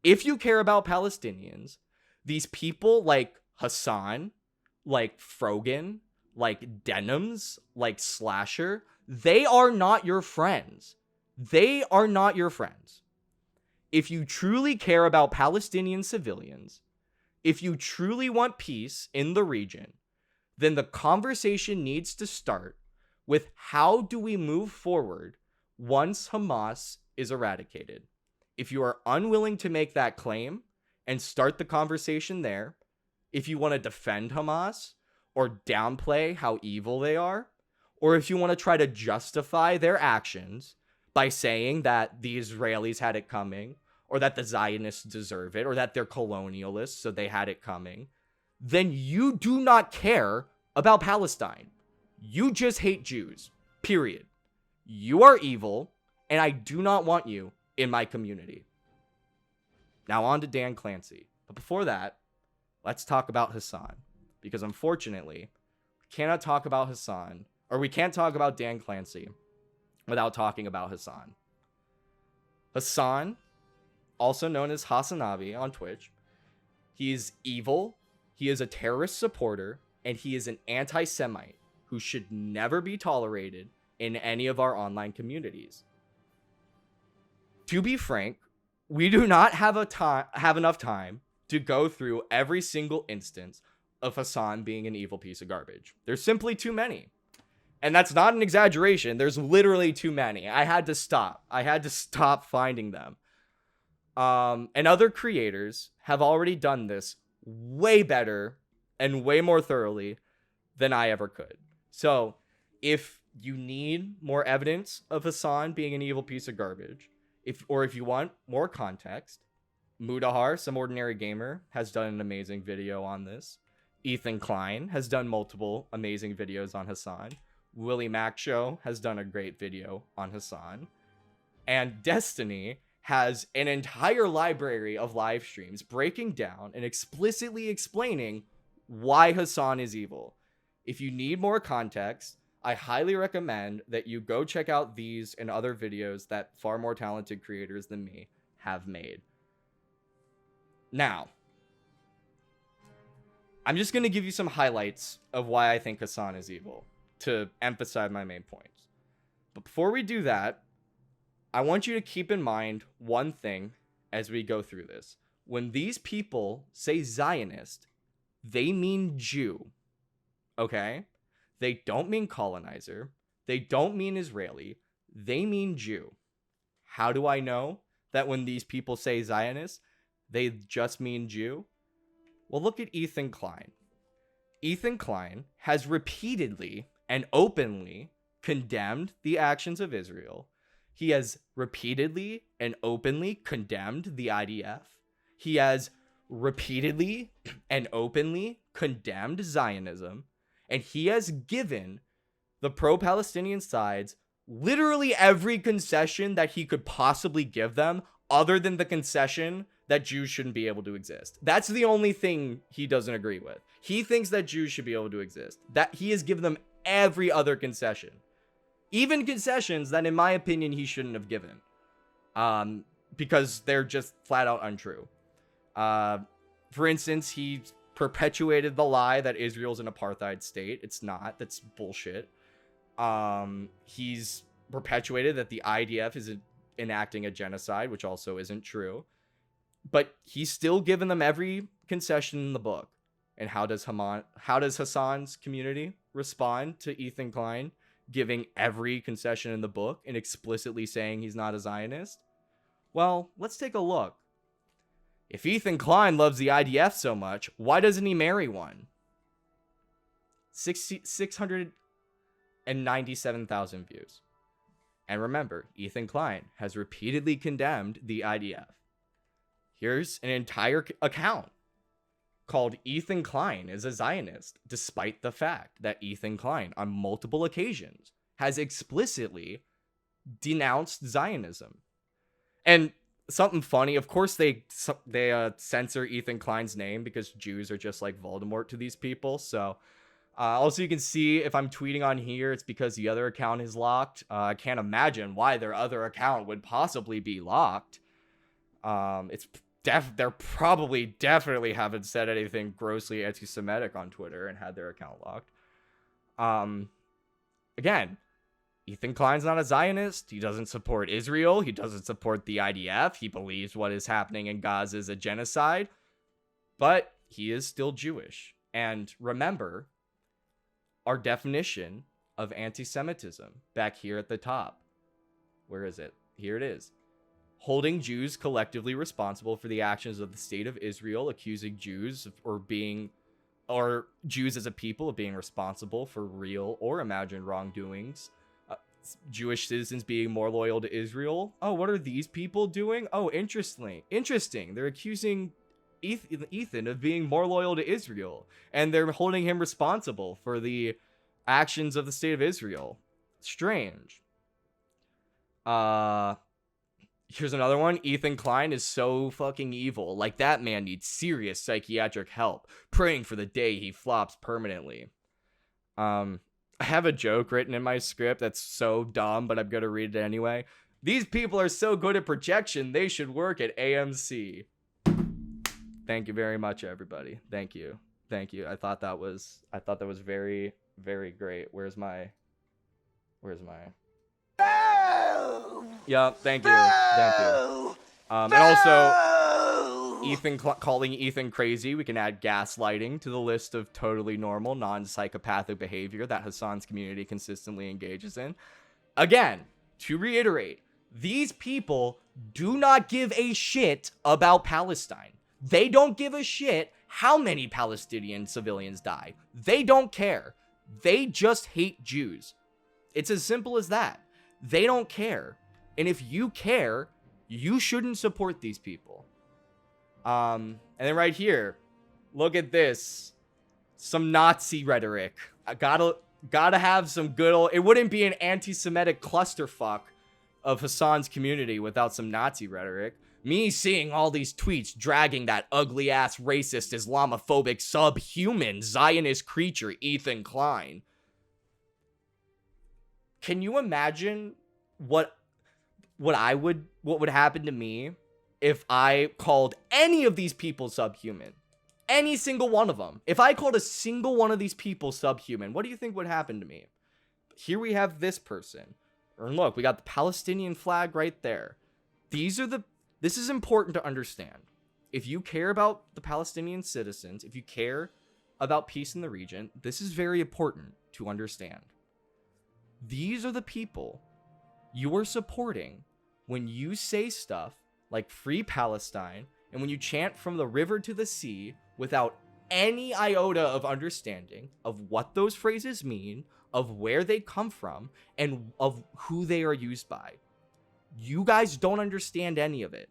A: If you care about Palestinians, these people like Hasan, like Frogan, like Denims, like Slasher, they are not your friends. They are not your friends. If you truly care about Palestinian civilians, if you truly want peace in the region, then the conversation needs to start with how do we move forward once Hamas is eradicated. If you are unwilling to make that claim and start the conversation there, if you want to defend Hamas or downplay how evil they are, or if you want to try to justify their actions by saying that the Israelis had it coming, or that the Zionists deserve it, or that they're colonialists, so they had it coming, then you do not care about Palestine. You just hate Jews. Period. You are evil, and I do not want you in my community. Now on to Dan Clancy. But before that, let's talk about Hasan. Because unfortunately, we cannot talk about Hasan, or we can't talk about Dan Clancy without talking about Hasan. Hasan, also known as Hasanabi on Twitch, he is evil, he is a terrorist supporter, and he is an anti-Semite who should never be tolerated in any of our online communities. To be frank, we do not have enough time to go through every single instance of Hasan being an evil piece of garbage. There's simply too many. And that's not an exaggeration. There's literally too many. I had to stop finding them. And other creators have already done this way better and way more thoroughly than I ever could. So if you need more evidence of Hasan being an evil piece of garbage, if you want more context, Mudahar, Some Ordinary Gamer, has done an amazing video on this. Ethan Klein has done multiple amazing videos on Hasan. Willie Mac Show has done a great video on Hasan. And Destiny has an entire library of live streams breaking down and explicitly explaining why Hasan is evil. If you need more context, I highly recommend that you go check out these and other videos that far more talented creators than me have made. Now, I'm just going to give you some highlights of why I think Hasan is evil to emphasize my main points. But before we do that, I want you to keep in mind one thing as we go through this. When these people say Zionist, they mean Jew. Okay? They don't mean colonizer. They don't mean Israeli. They mean Jew. How do I know that when these people say Zionist, they just mean Jew? Well, look at Ethan Klein. Ethan Klein has repeatedly and openly condemned the actions of Israel. He has repeatedly and openly condemned the IDF. He has repeatedly and openly condemned Zionism. And he has given the pro-Palestinian sides literally every concession that he could possibly give them, other than the concession that Jews shouldn't be able to exist. That's the only thing he doesn't agree with. He thinks that Jews should be able to exist. That he has given them every other concession. Even concessions that, in my opinion, he shouldn't have given. Because they're just flat out untrue. For instance, he perpetuated the lie that Israel's an apartheid state. It's not. That's bullshit. He's perpetuated that the IDF is enacting a genocide, which also isn't true. But he's still given them every concession in the book. And how does Hasan's community respond to Ethan Klein giving every concession in the book and explicitly saying he's not a Zionist? Well, let's take a look. If Ethan Klein loves the IDF so much, why doesn't he marry one? 697,000 views. And remember, Ethan Klein has repeatedly condemned the IDF. Here's an entire account called Ethan Klein is a Zionist, despite the fact that Ethan Klein, on multiple occasions, has explicitly denounced Zionism. And something funny, of course they censor Ethan Klein's name because Jews are just like Voldemort to these people. So also you can see if I'm tweeting on here, it's because the other account is locked. I can't imagine why their other account would possibly be locked. They're probably definitely haven't said anything grossly anti-Semitic on Twitter and had their account locked. Again, Ethan Klein's not a Zionist. He doesn't support Israel. He doesn't support the IDF. He believes what is happening in Gaza is a genocide. But he is still Jewish. And remember our definition of anti-Semitism back here at the top. Where is it? Here it is. Holding Jews collectively responsible for the actions of the state of Israel, accusing Jews or Jews as a people of being responsible for real or imagined wrongdoings. Jewish citizens being more loyal to Israel. Oh, what are these people doing? Oh, interesting. They're accusing Ethan of being more loyal to Israel, and they're holding him responsible for the actions of the state of Israel. Strange. Here's another one. Ethan Klein is so fucking evil. Like, that man needs serious psychiatric help. Praying for the day he flops permanently. I have a joke written in my script that's so dumb, but I'm going to read it anyway. These people are so good at projection, they should work at AMC. Thank you very much, everybody. Thank you. I thought that was very, very great. Where's my Yeah, thank you. And also, calling Ethan crazy. We can add gaslighting to the list of totally normal, non-psychopathic behavior that Hasan's community consistently engages in. Again, to reiterate, these people do not give a shit about Palestine. They don't give a shit how many Palestinian civilians die. They don't care. They just hate Jews. It's as simple as that. They don't care. And if you care, you shouldn't support these people. And then right here, look at this. Some Nazi rhetoric. I gotta have some good old... It wouldn't be an anti-Semitic clusterfuck of Hasan's community without some Nazi rhetoric. Me seeing all these tweets dragging that ugly-ass, racist, Islamophobic, subhuman, Zionist creature, Ethan Klein. Can you imagine what would happen to me if I called any of these people subhuman? Any single one of them. If I called a single one of these people subhuman, what do you think would happen to me? Here we have this person. And look, we got the Palestinian flag right there. This is important to understand. If you care about the Palestinian citizens, if you care about peace in the region, this is very important to understand. These are the people you are supporting when you say stuff like Free Palestine, and when you chant from the river to the sea without any iota of understanding of what those phrases mean, of where they come from, and of who they are used by. You guys don't understand any of it.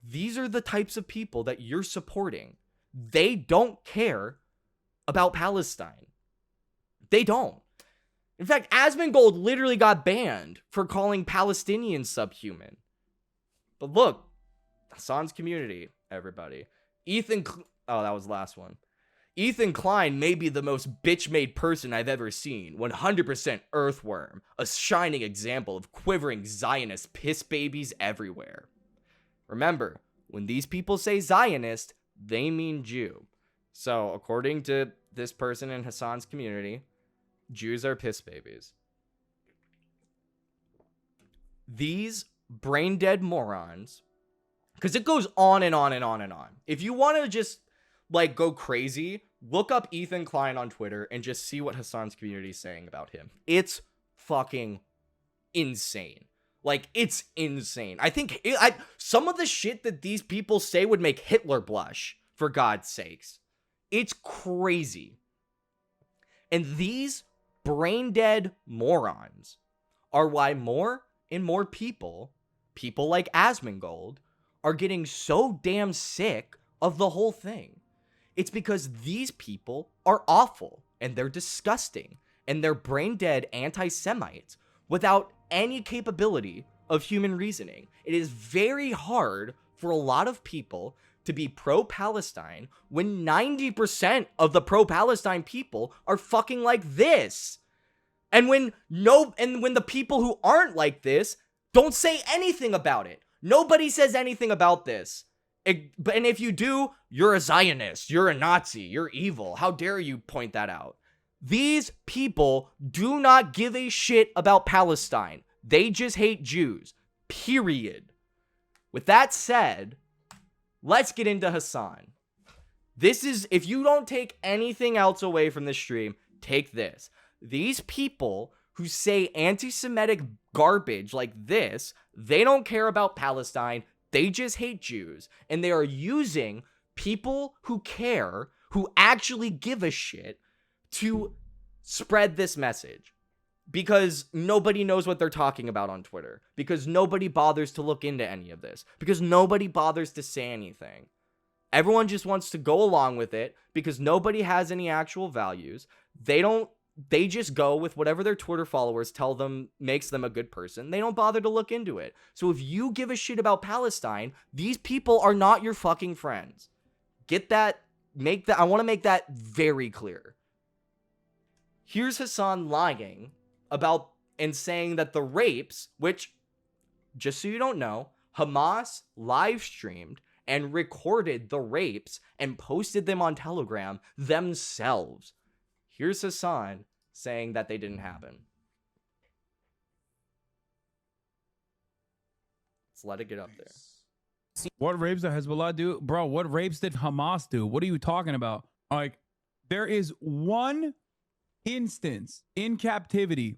A: These are the types of people that you're supporting. They don't care about Palestine. They don't. In fact, Asmongold literally got banned for calling Palestinians subhuman. But look, Hasan's community, everybody. Oh, that was the last one. Ethan Klein may be the most bitch-made person I've ever seen. 100% earthworm. A shining example of quivering Zionist piss babies everywhere. Remember, when these people say Zionist, they mean Jew. So, according to this person in Hasan's community, Jews are piss babies. These brain-dead morons, because it goes on and on and on and on. If you want to just, like, go crazy, look up Ethan Klein on Twitter and just see what Hasan's community is saying about him. It's fucking insane. Like, it's insane. I think some of the shit that these people say would make Hitler blush, for God's sakes. It's crazy. And these brain-dead morons are why more and more people like Asmongold, are getting so damn sick of the whole thing. It's because these people are awful, and they're disgusting, and they're brain-dead anti-Semites without any capability of human reasoning. It is very hard for a lot of people to be pro-Palestine when 90% of the pro-Palestine people are fucking like this. And when the people who aren't like this don't say anything about it. Nobody says anything about this. And if you do, you're a Zionist, you're a Nazi, you're evil. How dare you point that out? These people do not give a shit about Palestine. They just hate Jews. Period. With that said, let's get into Hasan. This is, if you don't take anything else away from this stream, take this. These people who say anti-Semitic garbage like this, they don't care about Palestine. They just hate Jews. And they are using people who care, who actually give a shit, to spread this message. Because nobody knows what they're talking about on Twitter. Because nobody bothers to look into any of this. Because nobody bothers to say anything. Everyone just wants to go along with it because nobody has any actual values. They just go with whatever their Twitter followers tell them makes them a good person. They don't bother to look into it. So if you give a shit about Palestine, these people are not your fucking friends. Get that, I want to make that very clear. Here's Hasan lying about and saying that the rapes, which, just so you don't know, Hamas live streamed and recorded the rapes and posted them on Telegram themselves. Here's Hasan saying that they didn't happen. Let's let it get up there.
D: What rapes did Hezbollah do? Bro, what rapes did Hamas do? What are you talking about? Like, there is one instance in captivity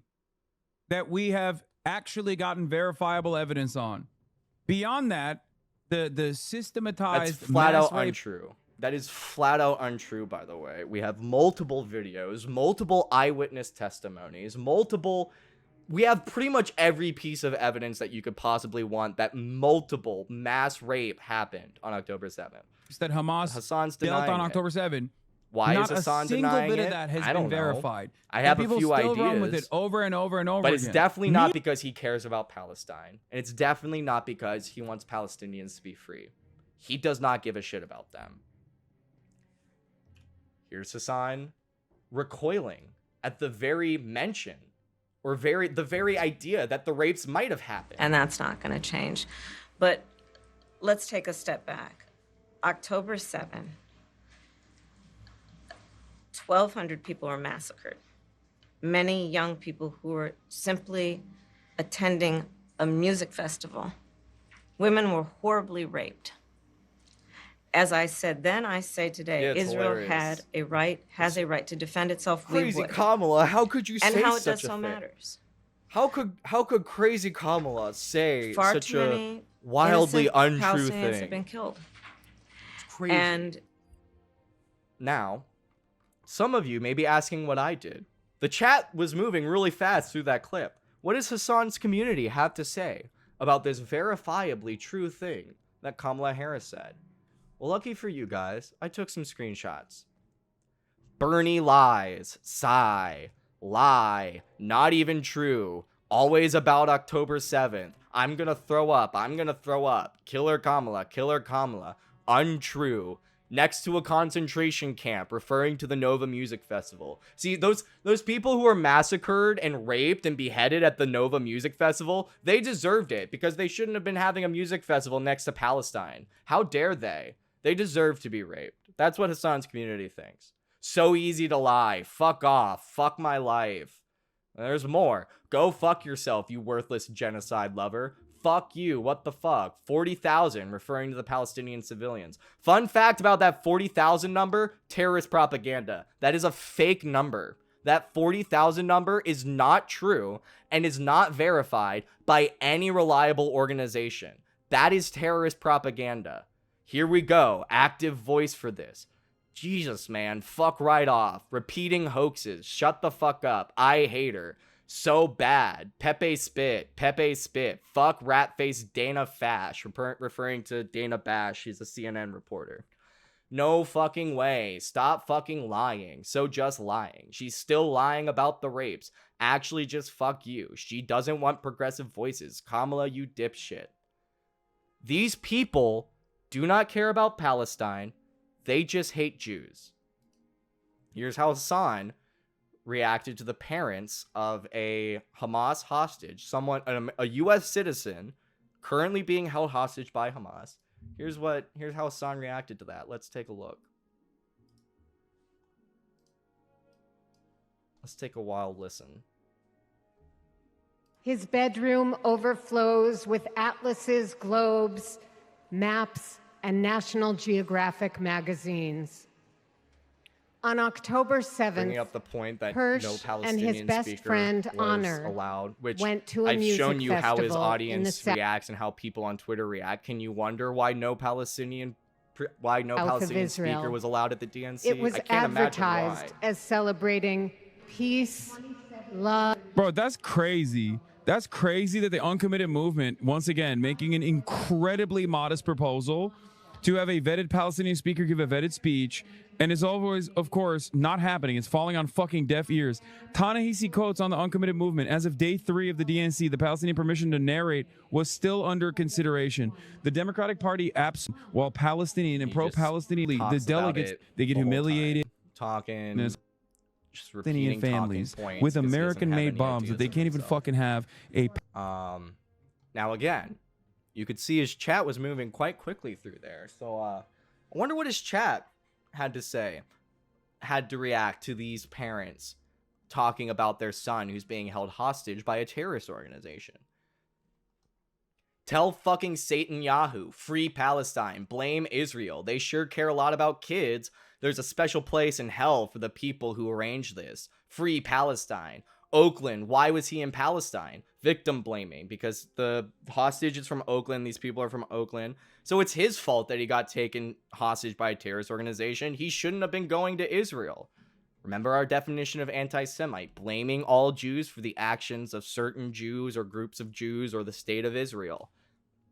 D: that we have actually gotten verifiable evidence on. Beyond that, the systematized
A: That's flat out
D: rape,
A: untrue. That is flat out untrue, by the way. We have multiple videos, multiple eyewitness testimonies, we have pretty much every piece of evidence that you could possibly want that multiple mass rape happened on October 7th.
D: that Hamas
A: Hasan's
D: dealt
A: denying
D: on
A: it.
D: October 7th.
A: Why
D: Not
A: is Hasan
D: a single
A: denying
D: bit
A: it?
D: of that has
A: I don't
D: been
A: know.
D: verified.
A: I have
D: And
A: a
D: people
A: few
D: still
A: ideas.
D: run with it over and over and over
A: But
D: again.
A: it's definitely not because he cares about Palestine. And it's definitely not because he wants Palestinians to be free. He does not give a shit about them. Here's Hasan recoiling at the very mention or the very idea that the rapes might have happened.
E: And that's not going to change. But let's take a step back. October 7, 1,200 people were massacred. Many young people who were simply attending a music festival. Women were horribly raped. As I said then, I say today,
A: Yeah, it's
E: Israel
A: hilarious.
E: has a right to defend itself.
A: Crazy
E: We would.
A: Kamala, how could you
E: And
A: say
E: how it
A: such
E: does
A: a
E: so
A: thing?
E: matters.
A: How could crazy Kamala say
E: Far
A: such
E: too
A: a
E: many
A: wildly
E: innocent
A: untrue
E: Palestinians have
A: thing?
E: been killed.
A: It's crazy.
E: And
A: Now, some of you may be asking what I did. The chat was moving really fast through that clip. What does Hasan's community have to say about this verifiably true thing that Kamala Harris said? Well, lucky for you guys, I took some screenshots. Bernie lies. Sigh. Lie. Not even true. Always about October 7th. I'm gonna throw up. I'm gonna throw up. Killer Kamala. Killer Kamala. Untrue. next to a concentration camp, referring to the Nova Music Festival. See, those people who were massacred and raped and beheaded at the Nova Music Festival, they deserved it because they shouldn't have been having a music festival next to Palestine. How dare they? They deserve to be raped. That's what Hasan's community thinks. So easy to lie. Fuck off. Fuck my life. There's more. Go fuck yourself, you worthless genocide lover. Fuck you. What the fuck? 40,000, referring to the Palestinian civilians. Fun fact about that 40,000 number, terrorist propaganda. That is a fake number. That 40,000 number is not true and is not verified by any reliable organization. That is terrorist propaganda. Here we go. Active voice for this. Jesus, man. Fuck right off. Repeating hoaxes. Shut the fuck up. I hate her. So bad. Pepe spit. Pepe spit. Fuck rat face Dana Fash. Referring to Dana Bash. She's a CNN reporter. No fucking way. Stop fucking lying. So just lying. She's still lying about the rapes. Actually, just fuck you. She doesn't want progressive voices. Kamala, you dipshit. These people do not care about Palestine. They just hate Jews. Here's how Hasan reacted to the parents of a Hamas hostage, a U.S. citizen currently being held hostage by Hamas. Here's how Hasan reacted to that. Let's take a look. Let's take a wild listen.
F: His bedroom overflows with atlases, globes, maps, and National Geographic magazines. On October 7th,
A: Bringing up the point that
F: Hirsch
A: no Palestinian
F: and his best
A: speaker
F: friend
A: was
F: Honor
A: allowed, which
F: went to a
A: I've
F: music
A: shown you how his
F: festival
A: audience
F: in the
A: reacts and how people on Twitter react. Can you wonder why no Palestinian
F: Israel.
A: speaker was allowed at the DNC?
F: It was
A: I can't imagine
F: advertised
A: why.
F: as celebrating peace, love.
D: Bro, that's crazy. That's crazy that the uncommitted movement, once again, making an incredibly modest proposal to have a vetted Palestinian speaker give a vetted speech, and it's always, of course, not happening. It's falling on fucking deaf ears. Ta-Nehisi Coates on the uncommitted movement. As of day 3 of the DNC, the Palestinian permission to narrate was still under consideration. The Democratic Party while Palestinian and
A: He
D: pro-Palestinian,
A: just
D: the
A: talks about
D: delegates,
A: it
D: they get
A: the whole
D: humiliated.
A: time. Talking,
D: There's
A: just
D: Palestinian
A: repeating
D: families
A: talking points
D: with
A: because he doesn't have
D: American-made
A: any
D: bombs that
A: ideas
D: they
A: of
D: can't even
A: himself.
D: fucking have a.
A: Now again, you could see his chat was moving quite quickly through there. So I wonder what his chat had to say, had to react to these parents talking about their son who's being held hostage by a terrorist organization. Tell fucking Satan Yahoo, free Palestine, blame Israel. They sure care a lot about kids. There's a special place in hell for the people who arranged this. Free Palestine. Oakland, why was he in Palestine? Victim blaming, because the hostage is from Oakland. These people are from Oakland. So it's his fault that he got taken hostage by a terrorist organization. He shouldn't have been going to Israel. Remember our definition of anti-Semite, blaming all Jews for the actions of certain Jews or groups of Jews or the state of Israel.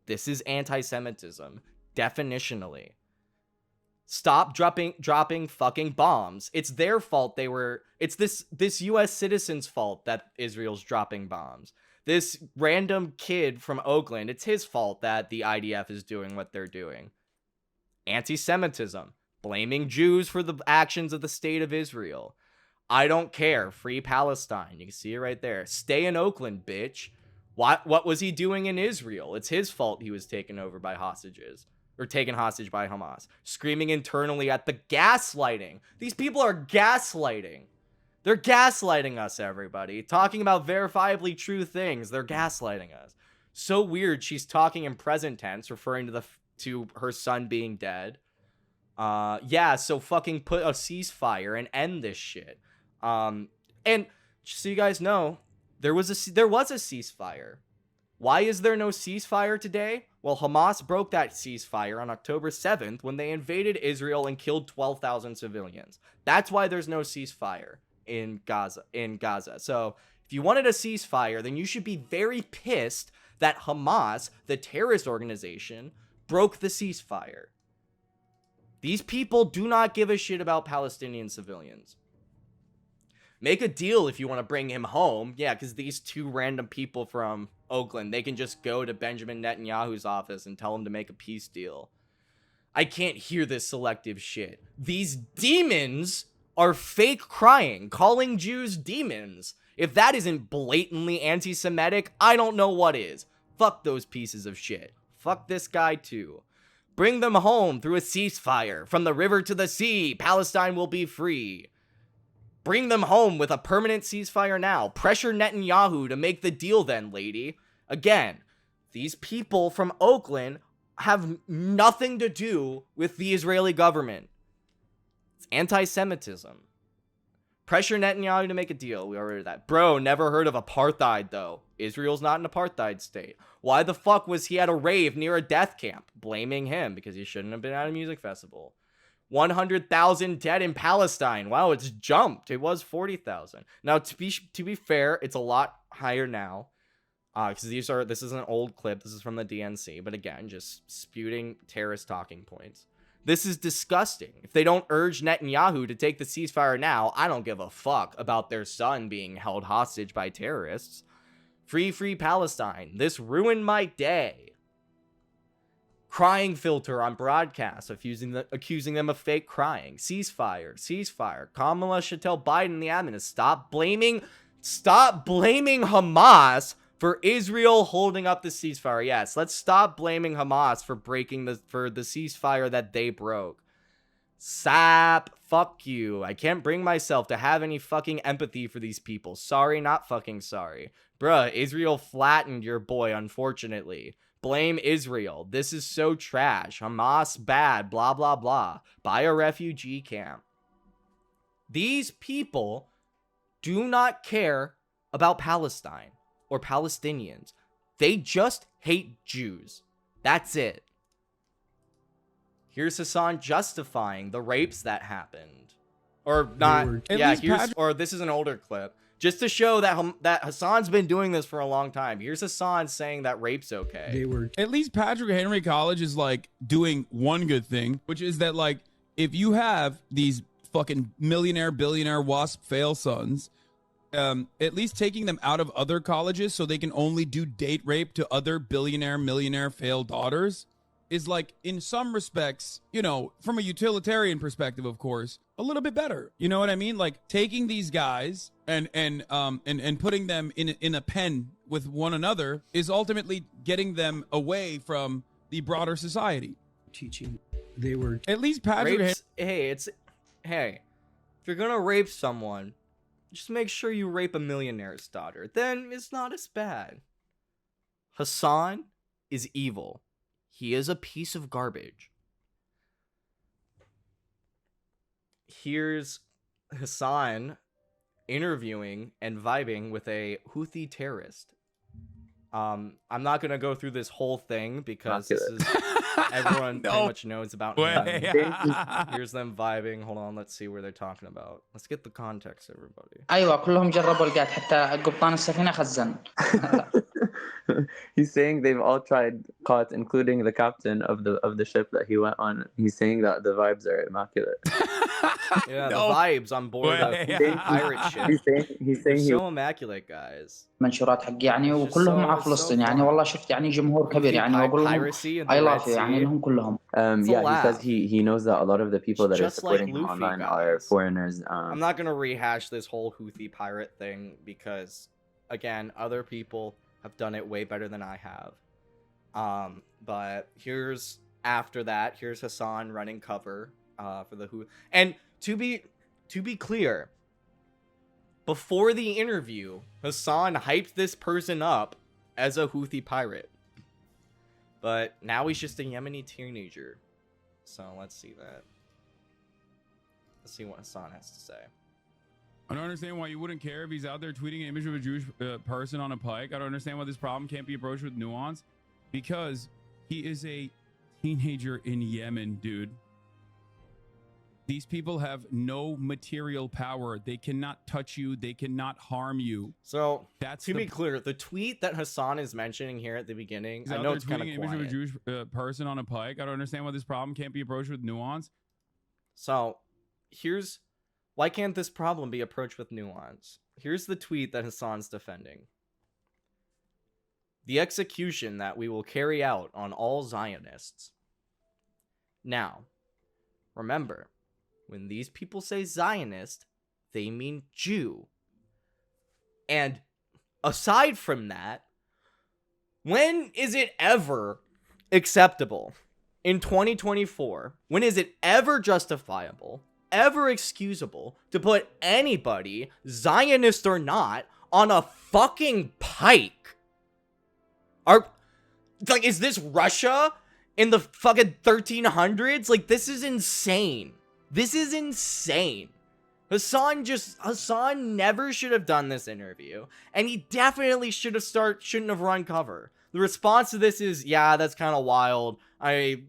A: This is anti-Semitism, definitionally. Stop dropping fucking bombs. It's their fault it's this US citizen's fault that Israel's dropping bombs. This random kid from Oakland, it's his fault that the IDF is doing what they're doing. Anti-Semitism, blaming Jews for the actions of the state of Israel. I don't care, free Palestine. You can see it right there. Stay in Oakland, bitch. What was he doing in Israel? It's his fault he was taken over by hostages. Or taken hostage by Hamas. Screaming internally at the gaslighting. These people are gaslighting. They're gaslighting us, everybody. Talking about verifiably true things. They're gaslighting us. So weird she's talking in present tense, referring to her son being dead. Yeah, so fucking put a ceasefire and end this shit. And just so you guys know, there was a ceasefire. Why is there no ceasefire today? Well, Hamas broke that ceasefire on October 7th when they invaded Israel and killed 12,000 civilians. That's why there's no ceasefire in Gaza. So, if you wanted a ceasefire, then you should be very pissed that Hamas, the terrorist organization, broke the ceasefire. These people do not give a shit about Palestinian civilians. Make a deal if you want to bring him home. Yeah, because these two random people from Oakland, they can just go to Benjamin Netanyahu's office and tell him to make a peace deal. I can't hear this selective shit. These demons are fake crying, calling Jews demons. If that isn't blatantly anti-Semitic, I don't know what is. Fuck those pieces of shit. Fuck this guy too. Bring them home through a ceasefire. From the river to the sea, Palestine will be free. Bring them home with a permanent ceasefire now. Pressure Netanyahu to make the deal then, lady. Again, these people from Oakland have nothing to do with the Israeli government. It's anti-Semitism. Pressure Netanyahu to make a deal. We already heard that. Bro, never heard of apartheid, though. Israel's not an apartheid state. Why the fuck was he at a rave near a death camp? Blaming him because he shouldn't have been at a music festival. 100,000 dead in Palestine. Wow, it's jumped. It was 40,000. Now, to be fair, it's a lot higher now. Because this is an old clip. This is from the DNC. But again, just spewing terrorist talking points. This is disgusting. If they don't urge Netanyahu to take the ceasefire now, I don't give a fuck about their son being held hostage by terrorists. Free, free Palestine. This ruined my day. Crying filter on broadcast, accusing them of fake crying. Ceasefire, ceasefire. Kamala should tell Biden the admin to stop blaming Hamas for Israel holding up the ceasefire. Yes, let's stop blaming Hamas for for the ceasefire that they broke. Sap, fuck you. I can't bring myself to have any fucking empathy for these people. Sorry, not fucking sorry. Bruh, Israel flattened your boy, unfortunately. Blame Israel. This is so trash. Hamas bad, blah, blah, blah. Buy a refugee camp. These people do not care about Palestine or Palestinians. They just hate Jews. That's it. Here's Hasan justifying the rapes that happened. Or not. Yeah, this is an older clip. Just to show that Hasan's been doing this for a long time. Here's Hasan saying that rape's okay.
D: At least Patrick Henry College is like doing one good thing, which is that like if you have these fucking millionaire, billionaire, WASP fail sons, at least taking them out of other colleges so they can only do date rape to other billionaire, millionaire failed daughters is like, in some respects, you know, from a utilitarian perspective, of course, a little bit better. You know what I mean? Like taking these guys and putting them in a pen with one another is ultimately getting them away from the broader society. Teaching, they were at least Patrick.
A: Hey, if you're gonna rape someone, just make sure you rape a millionaire's daughter. Then it's not as bad. Hasan is evil. He is a piece of garbage. Here's Hasan interviewing and vibing with a Houthi terrorist. I'm not gonna go through this whole thing because this is everyone pretty much knows about him. Here's them vibing. Hold on, let's see where they're talking about. Let's get the context, everybody.
G: أيوة كلهم جربوا القاد حتى قبطان السفينة خزن.
H: He's saying they've all tried COTS, including the captain of the ship that he went on. He's saying that the vibes are immaculate.
A: Yeah, the vibes on board of pirate ship.
H: He's saying
A: so immaculate, guys.
G: منشورات حق يعني وكلهم مع فلسطين يعني والله شفت يعني جمهور كبير يعني وأقول لهم I love you يعني لهم كلهم.
H: Yeah, he says he knows that a lot of the people that are supporting him online are foreigners.
A: I'm not gonna rehash this whole Houthi pirate thing because, again, other people have done it way better than I have. But here's after that. Here's Hasan running cover for the Houthi. And to be clear, before the interview, Hasan hyped this person up as a Houthi pirate. But now he's just a Yemeni teenager. So let's see that. Let's see what Hasan has to say.
D: I don't understand why you wouldn't care if he's out there tweeting an image of a Jewish person on a pike. I don't understand why this problem can't be approached with nuance. Because he is a teenager in Yemen, dude. These people have no material power. They cannot touch you. They cannot harm you.
A: So, to be clear, the tweet that Hasan is mentioning here at the beginning, I know it's kind of quiet.
D: Image of a Jewish person on a pike. I don't understand why this problem can't be approached with nuance.
A: So, why can't this problem be approached with nuance? Here's the tweet that Hasan's defending. The execution that we will carry out on all Zionists Now, remember, when these people say Zionist, they mean Jew. And aside from that, when is it ever acceptable in 2024? When is it ever justifiable, ever excusable to put anybody, Zionist or not, on a fucking pike? Is this Russia in the fucking 1300s? Like, this is insane. This is insane. Hasan never should have done this interview, and he definitely shouldn't have run cover. The response to this is, yeah, that's kind of wild. I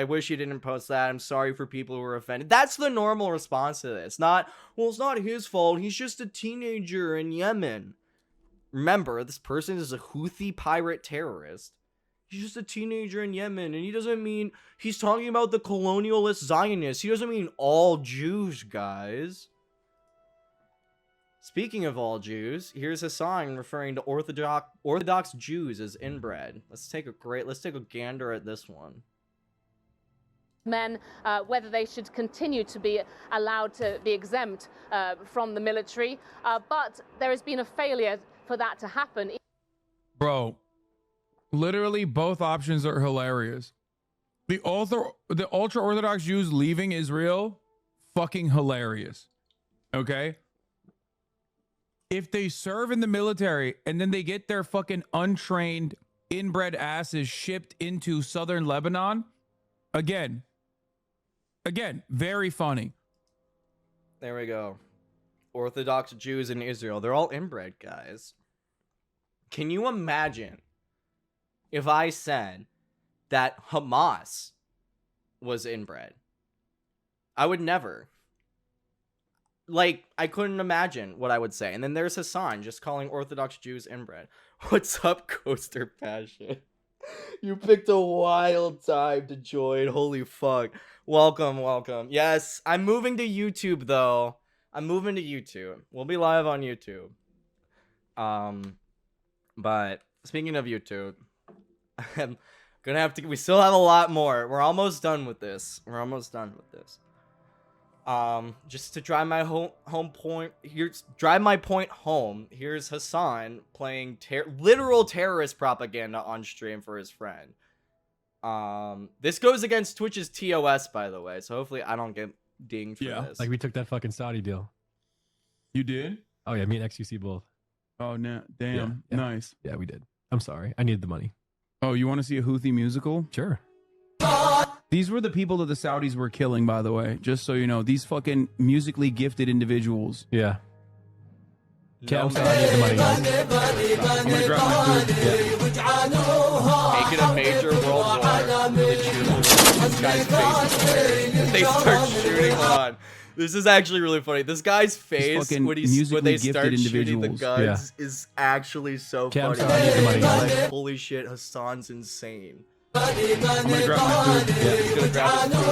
A: wish he didn't post that. I'm sorry for people who were offended. That's the normal response to this. Not, well, it's not his fault. He's just a teenager in Yemen. Remember, this person is a Houthi pirate terrorist. He's just a teenager in Yemen, and he doesn't mean he's talking about the colonialist Zionists. He doesn't mean all Jews, guys. Speaking of all Jews, here's Hasan referring to Orthodox Jews as inbred. Let's take a gander at this one.
I: Men, whether they should continue to be allowed to be exempt from the military, but there has been a failure for that to happen.
D: Bro, literally both options are hilarious. The ultra-Orthodox Jews leaving Israel, fucking hilarious. Okay? If they serve in the military and then they get their fucking untrained, inbred asses shipped into southern Lebanon, again, very funny.
A: There we go. Orthodox Jews in Israel. They're all inbred, guys. Can you imagine if I said that Hamas was inbred? I would never. Like, I couldn't imagine what I would say. And then there's Hasan just calling Orthodox Jews inbred. What's up, Coaster Passion? You picked a wild time to join. Holy fuck. Welcome. Yes, I'm moving to YouTube, though. I'm moving to YouTube. We'll be live on YouTube. But speaking of YouTube, I'm gonna have to. We still have a lot more. We're almost done with this. Just to drive my drive my point home. Here's Hasan playing literal terrorist propaganda on stream for his friend. This goes against Twitch's TOS, by the way. So hopefully I don't get dinged for this.
J: Like we took that fucking Saudi deal.
D: You did?
J: Oh yeah, me and XQC both.
D: Oh no, damn,
J: yeah.
D: Nice.
J: Yeah, we did. I'm sorry, I needed the money.
D: Oh, you want to see a Houthi musical?
J: Sure.
D: These were the people that the Saudis were killing, by the way. Just so you know, these fucking musically gifted individuals.
J: Yeah. I'm sorry, I need the money, guys.
D: I'm gonna grab my food.
A: Yeah. Making a major world war. Really this guy's face is they start shooting. Hold on. This is actually really funny. This guy's face when they start shooting the guns is actually so funny. Like, holy shit, Hasan's insane.
D: I'm gonna grab my food.
A: Yeah, he's gonna grab his food.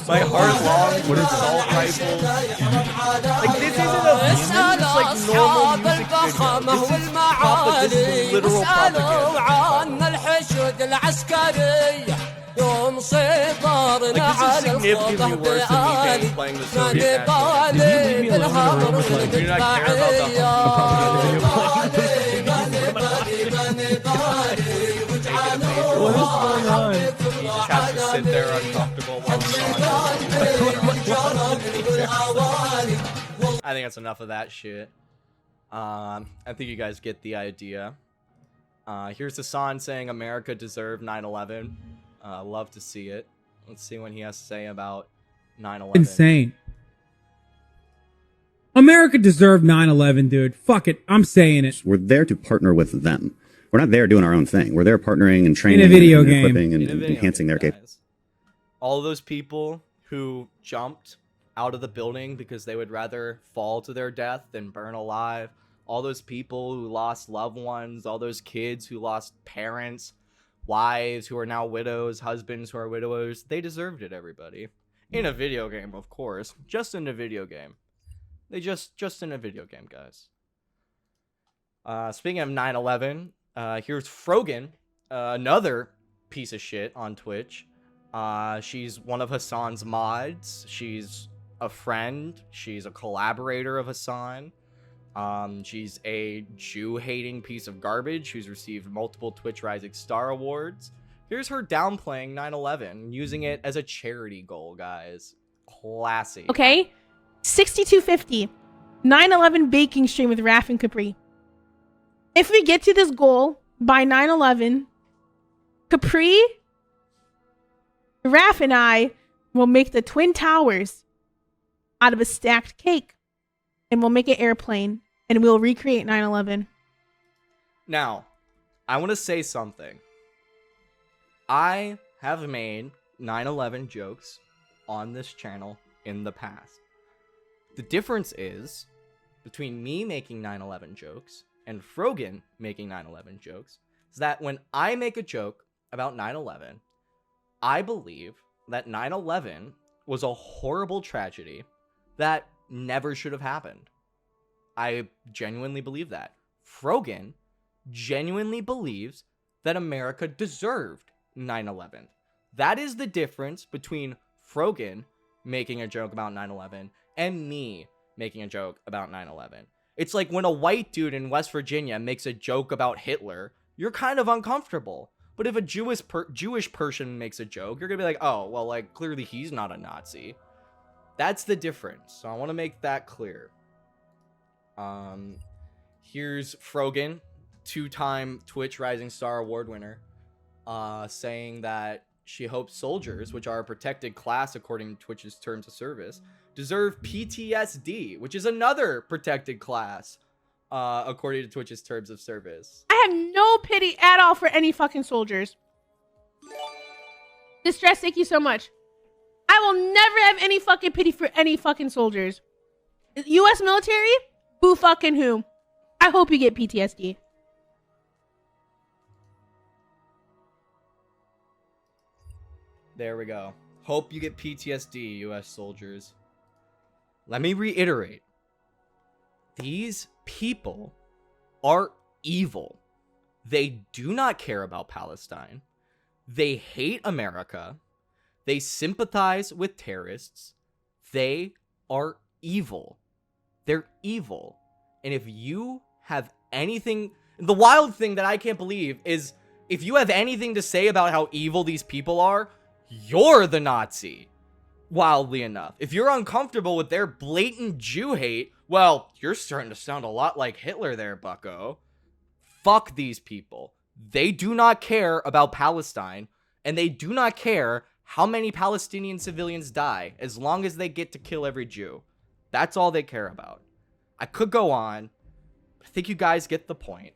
A: My heart longs for assault rifles. Like, this isn't like normal music video. This is literal propaganda. Like, this is significantly worse than me playing the Soviet national.
J: Did you leave me alone in a room with like,
A: Do you not care about the
J: what is going on?
A: He just has to sit there uncomfortable while I think that's enough of that shit. I think you guys get the idea. Here's Hasan saying America deserved 9/11. Love to see it. Let's see what he has to say about 9/11.
K: Insane. America deserved 9/11, dude. Fuck it. I'm saying it.
L: We're there to partner with them. We're not there doing our own thing. We're there partnering and training
K: in a video
L: and
K: game.
L: Equipping and enhancing their capabilities.
A: All those people who jumped out of the building because they would rather fall to their death than burn alive. All those people who lost loved ones. All those kids who lost parents, wives who are now widows, husbands who are widowers. They deserved it, everybody. In a video game, of course. Just in a video game. They just in a video game, guys. Speaking of 9/11, here's Frogan, another piece of shit on Twitch. She's one of Hasan's mods. She's a friend. She's a collaborator of Hasan. She's a Jew-hating piece of garbage who's received multiple Twitch Rising Star Awards. Here's her downplaying 9/11, using it as a charity goal, guys. Classy.
M: Okay, 6250, 9/11 baking stream with Raf and Capri. If we get to this goal by 9/11, Capri, Raf, and I will make the Twin Towers out of a stacked cake, and we'll make an airplane, and we'll recreate 9/11.
A: Now, I want to say something. I have made 9/11 jokes on this channel in the past. The difference is between me making 9/11 jokes and Frogan making 9/11 jokes is that when I make a joke about 9/11, I believe that 9/11 was a horrible tragedy that never should have happened. I genuinely believe that. Frogan genuinely believes that America deserved 9/11. That is the difference between Frogan making a joke about 9/11 and me making a joke about 9/11. It's like when a white dude in West Virginia makes a joke about Hitler, you're kind of uncomfortable. But if a Jewish person makes a joke, you're gonna be like, oh, well, like, clearly he's not a Nazi. That's the difference. So I want to make that clear. Here's Frogan, 2-time Twitch Rising Star Award winner, saying that she hopes soldiers, which are a protected class according to Twitch's terms of service, deserve PTSD, which is another protected class, according to Twitch's terms of service.
M: I have no pity at all for any fucking soldiers. Distress, thank you so much. I will never have any fucking pity for any fucking soldiers. U.S. military? Boo fucking who? I hope you get PTSD.
A: There we go. Hope you get PTSD, U.S. soldiers. Let me reiterate. These people are evil. They do not care about Palestine. They hate America. They sympathize with terrorists. They are evil. They're evil. And if you have anything... The wild thing that I can't believe is if you have anything to say about how evil these people are, you're the Nazi. Wildly enough. If you're uncomfortable with their blatant Jew hate, well, you're starting to sound a lot like Hitler there, bucko. Fuck these people. They do not care about Palestine, and they do not care how many Palestinian civilians die as long as they get to kill every Jew. That's all they care about. I could go on, but I think you guys get the point.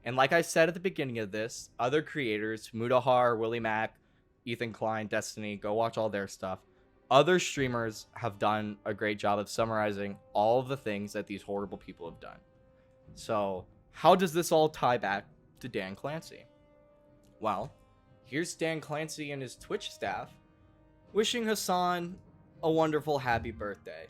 A: And like I said at the beginning of this, other creators, Mudahar, Willie Mack, Ethan Klein, Destiny, go watch all their stuff. Other streamers have done a great job of summarizing all of the things that these horrible people have done. So, how does this all tie back to Dan Clancy? Well, here's Dan Clancy and his Twitch staff wishing Hasan a wonderful happy birthday.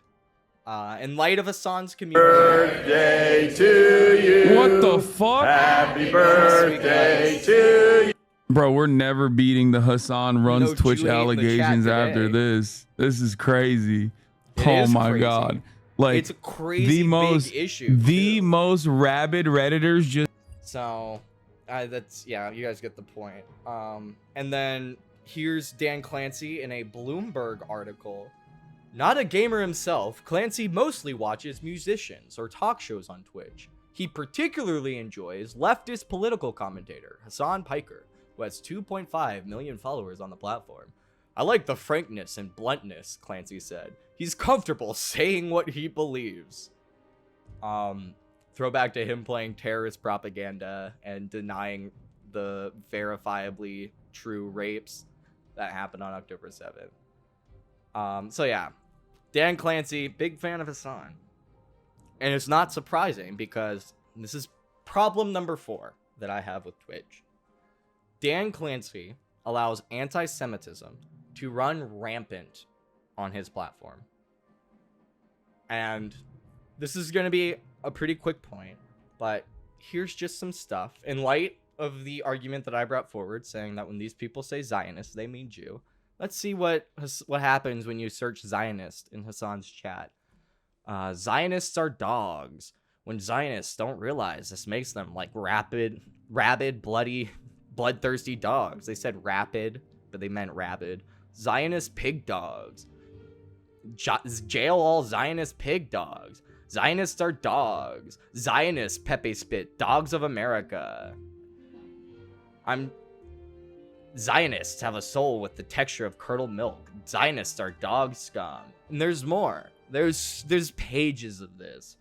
A: In light of Hasan's community...
B: Birthday to you.
D: What the fuck?
B: Happy birthday to you.
D: Bro, we're never beating the Hasan runs Twitch
A: Jew hate in the
D: allegations
A: chat
D: after
A: today.
D: this. This is crazy.
A: It
D: Oh
A: is
D: my
A: crazy.
D: God. Like,
A: It's a crazy big issue,
D: The most rabid Redditors just...
A: So, that's, yeah, you guys get the point. And then here's Dan Clancy in a Bloomberg article. Not a gamer himself, Clancy mostly watches musicians or talk shows on Twitch. He particularly enjoys leftist political commentator Hasan Piker, who has 2.5 million followers on the platform. I like the frankness and bluntness, Clancy said. He's comfortable saying what he believes. Throwback to him playing terrorist propaganda and denying the verifiably true rapes that happened on October 7th. So yeah, Dan Clancy, big fan of Hasan. And it's not surprising because this is problem number 4 that I have with Twitch. Dan Clancy allows anti-Semitism to run rampant on his platform. And this is going to be a pretty quick point, but here's just some stuff. In light of the argument that I brought forward, saying that when these people say Zionist, they mean Jew, let's see what happens when you search Zionist in Hasan's chat. Zionists are dogs. When Zionists don't realize this makes them like rabid, bloodthirsty dogs. They said rapid, but they meant rabid. Zionist pig dogs. Jail all Zionist pig dogs. Zionists are dogs. Zionists, Pepe Spit, dogs of America. Zionists have a soul with the texture of curdled milk. Zionists are dog scum. And there's more. There's pages of this.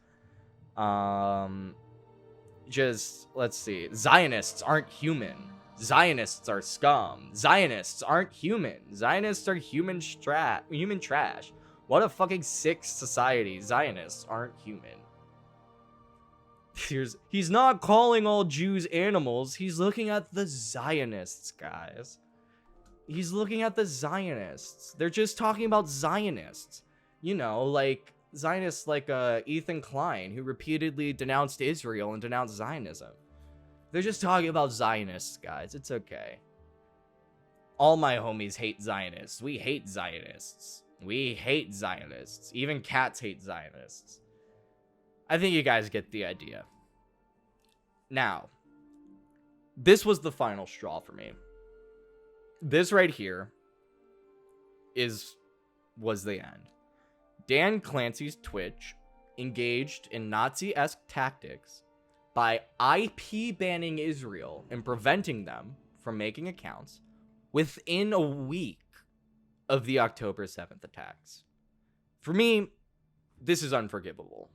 A: Just let's see. Zionists aren't human. Zionists are scum. Zionists aren't human. Zionists are human trash. What a fucking sick society. Zionists aren't human. He's not calling all Jews animals. He's looking at the Zionists, guys. He's looking at the Zionists. They're just talking about Zionists. You know, like Zionists like Ethan Klein, who repeatedly denounced Israel and denounced Zionism. They're just talking about Zionists, guys. It's okay. All my homies hate Zionists. We hate Zionists. We hate Zionists. Even cats hate Zionists. I think you guys get the idea. Now, this was the final straw for me. This right here was the end. Dan Clancy's Twitch engaged in Nazi-esque tactics by IP banning Israel and preventing them from making accounts within a week of the October 7th attacks. For me, this is unforgivable.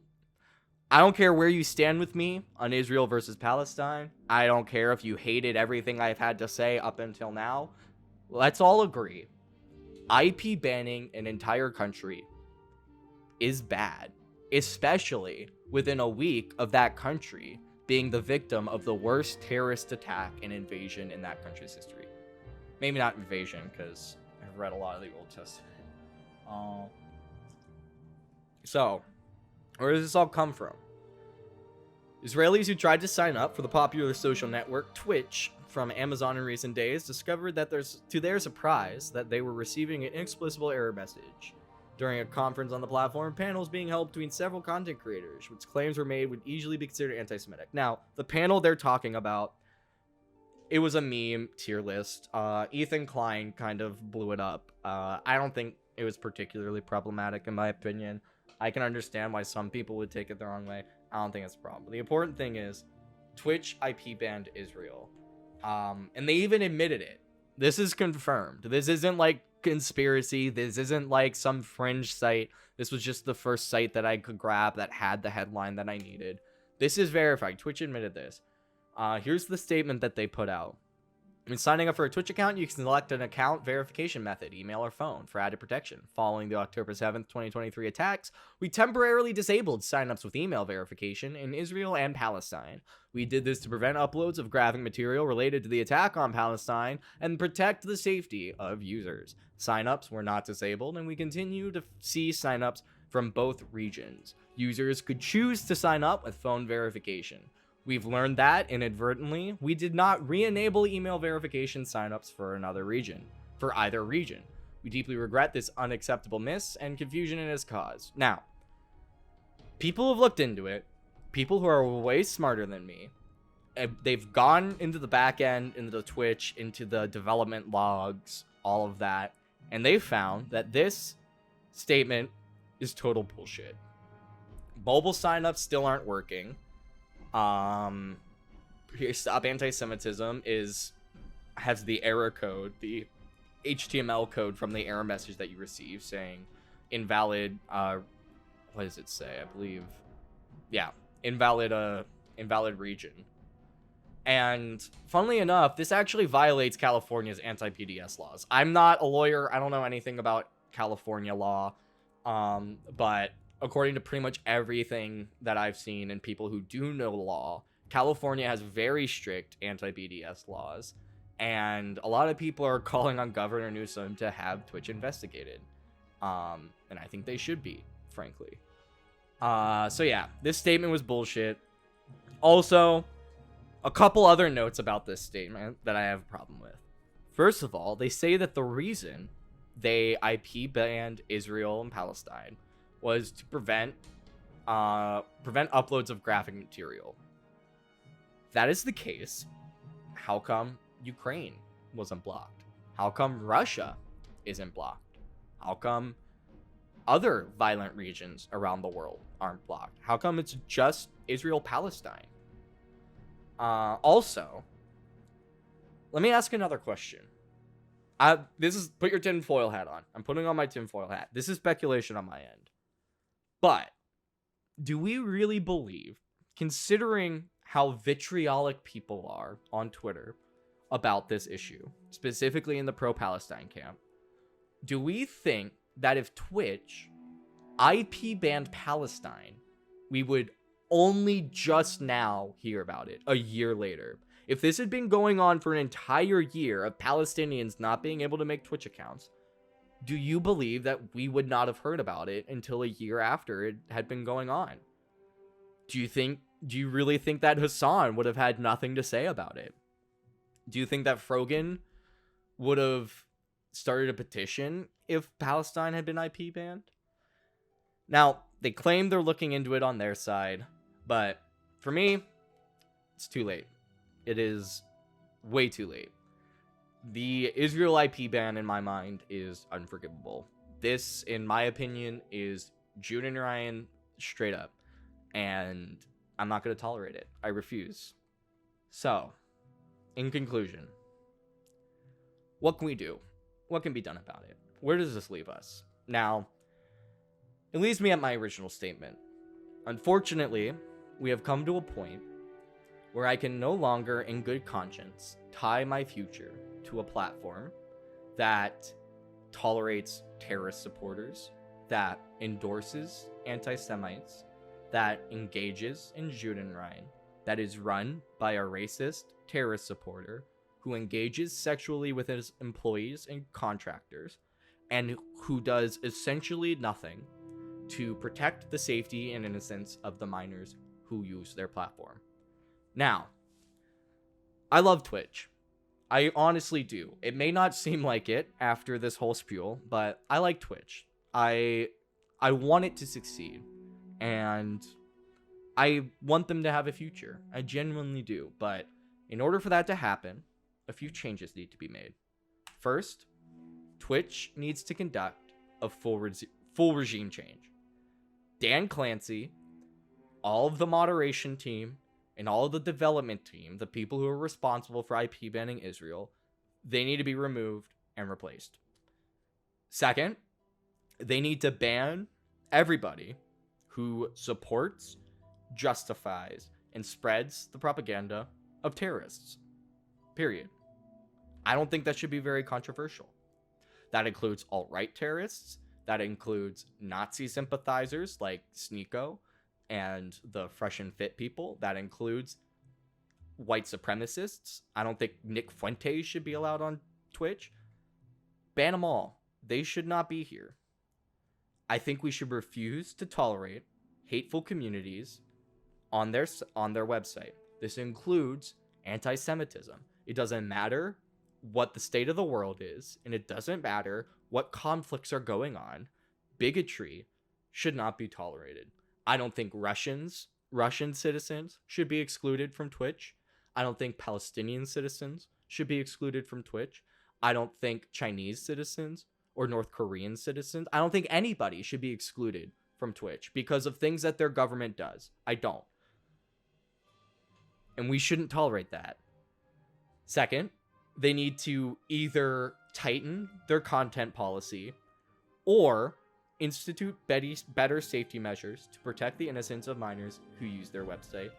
A: I don't care where you stand with me on Israel versus Palestine. I don't care if you hated everything I've had to say up until now. Let's all agree. IP banning an entire country is bad, especially within a week of that country being the victim of the worst terrorist attack and invasion in that country's history. Maybe not invasion, because I've read a lot of the Old Testament. So, where does this all come from? Israelis who tried to sign up for the popular social network Twitch from Amazon in recent days discovered that to their surprise that they were receiving an inexplicable error message. During a conference on the platform, panels being held between several content creators, which claims were made would easily be considered anti-Semitic. Now, the panel they're talking about, it was a meme tier list. Ethan Klein kind of blew it up. I don't think it was particularly problematic in my opinion. I can understand why some people would take it the wrong way. I don't think it's a problem. The important thing is Twitch IP banned Israel. And they even admitted it. This is confirmed. This isn't like conspiracy. This isn't like some fringe site. This was just the first site that I could grab that had the headline that I needed. This is verified. Twitch admitted this. Here's the statement that they put out. When signing up for a Twitch account, you can select an account verification method, email or phone, for added protection. Following the October 7th, 2023 attacks, we temporarily disabled signups with email verification in Israel and Palestine. We did this to prevent uploads of graphic material related to the attack on Palestine and protect the safety of users. Signups were not disabled, and we continue to see signups from both regions. Users could choose to sign up with phone verification. We've learned that, inadvertently, we did not re-enable email verification signups for either region. We deeply regret this unacceptable miss and confusion it has caused. Now, people have looked into it. People who are way smarter than me, they've gone into the back end, into the Twitch, into the development logs, all of that, and they found that this statement is total bullshit. Mobile signups still aren't working. Stop Antisemitism has the error code, the HTML code from the error message that you receive saying invalid, what does it say? I believe, yeah, invalid region. And funnily enough, this actually violates California's anti-PDS laws. I'm not a lawyer. I don't know anything about California law. But according to pretty much everything that I've seen and people who do know law, California has very strict anti-BDS laws, and a lot of people are calling on Governor Newsom to have Twitch investigated. And I think they should be, frankly. So yeah, this statement was bullshit. Also, a couple other notes about this statement that I have a problem with. First of all, they say that the reason they IP banned Israel and Palestine was to prevent uploads of graphic material. If that is the case, how come Ukraine wasn't blocked? How come Russia isn't blocked? How come other violent regions around the world aren't blocked? How come it's just Israel-Palestine? Also, let me ask another question. This is, put your tinfoil hat on. I'm putting on my tinfoil hat. This is speculation on my end. But do we really believe, considering how vitriolic people are on Twitter about this issue, specifically in the pro-Palestine camp, do we think that if Twitch IP banned Palestine, we would only just now hear about it a year later? If this had been going on for an entire year of Palestinians not being able to make Twitch accounts, do you believe that we would not have heard about it until a year after it had been going on? Do you really think that Hasan would have had nothing to say about it? Do you think that Frogan would have started a petition if Palestine had been IP banned? Now, they claim they're looking into it on their side, but for me, it's too late. It is way too late. The Israel IP ban, in my mind, is unforgivable. This, in my opinion, is Jude and Ryan straight up. And I'm not going to tolerate it. I refuse. So, in conclusion, what can we do? What can be done about it? Where does this leave us? Now, it leaves me at my original statement. Unfortunately, we have come to a point where I can no longer, in good conscience, tie my future to a platform that tolerates terrorist supporters, that endorses anti-Semites, that engages in Judenrein, that is run by a racist terrorist supporter who engages sexually with his employees and contractors, and who does essentially nothing to protect the safety and innocence of the minors who use their platform. Now, I love Twitch. I honestly do. It may not seem like it after this whole spiel, but I like Twitch. I want it to succeed, and I want them to have a future. I genuinely do, but in order for that to happen, a few changes need to be made. First, Twitch needs to conduct a full regime change. Dan Clancy, all of the moderation team, and all of the development team, the people who are responsible for IP banning Israel, they need to be removed and replaced. Second, they need to ban everybody who supports, justifies, and spreads the propaganda of terrorists. Period. I don't think that should be very controversial. That includes alt-right terrorists. That includes Nazi sympathizers like Sneeko and the Fresh and Fit people. That includes white supremacists. I don't think Nick Fuentes should be allowed on Twitch. Ban them all. They should not be here. I think we should refuse to tolerate hateful communities on their website. This includes anti-Semitism. It doesn't matter what the state of the world is, and it doesn't matter what conflicts are going on. Bigotry should not be tolerated. I don't think Russian citizens should be excluded from Twitch. I don't think Palestinian citizens should be excluded from Twitch. I don't think Chinese citizens or North Korean citizens, I don't think anybody should be excluded from Twitch because of things that their government does. I don't. And we shouldn't tolerate that. Second, they need to either tighten their content policy or institute better safety measures to protect the innocence of minors who use their website.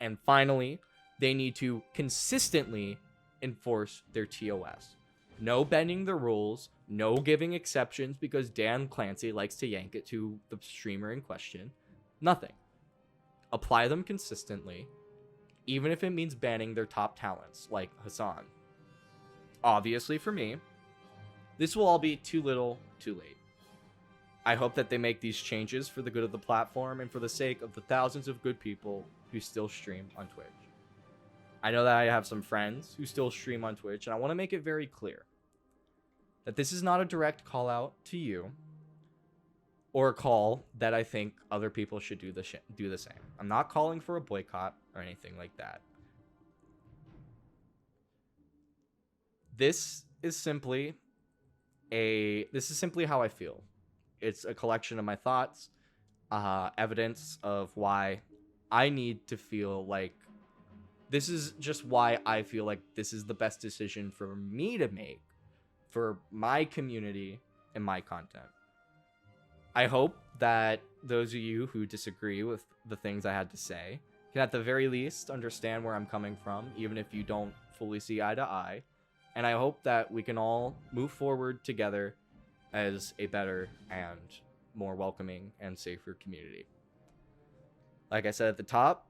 A: And finally, they need to consistently enforce their TOS. No bending the rules, no giving exceptions because Dan Clancy likes to yank it to the streamer in question. Nothing. Apply them consistently, even if it means banning their top talents, like Hasan. Obviously, for me, this will all be too little, too late. I hope that they make these changes for the good of the platform and for the sake of the thousands of good people who still stream on Twitch. I know that I have some friends who still stream on Twitch, and I want to make it very clear that this is not a direct call out to you or a call that I think other people should do the same. I'm not calling for a boycott or anything like that. This is simply how I feel. It's a collection of my thoughts, evidence of why I need to feel like this is just why I feel like this is the best decision for me to make for my community and my content. I hope that those of you who disagree with the things I had to say can at the very least understand where I'm coming from, even if you don't fully see eye to eye. And I hope that we can all move forward together as a better and more welcoming and safer community. Like I said at the top,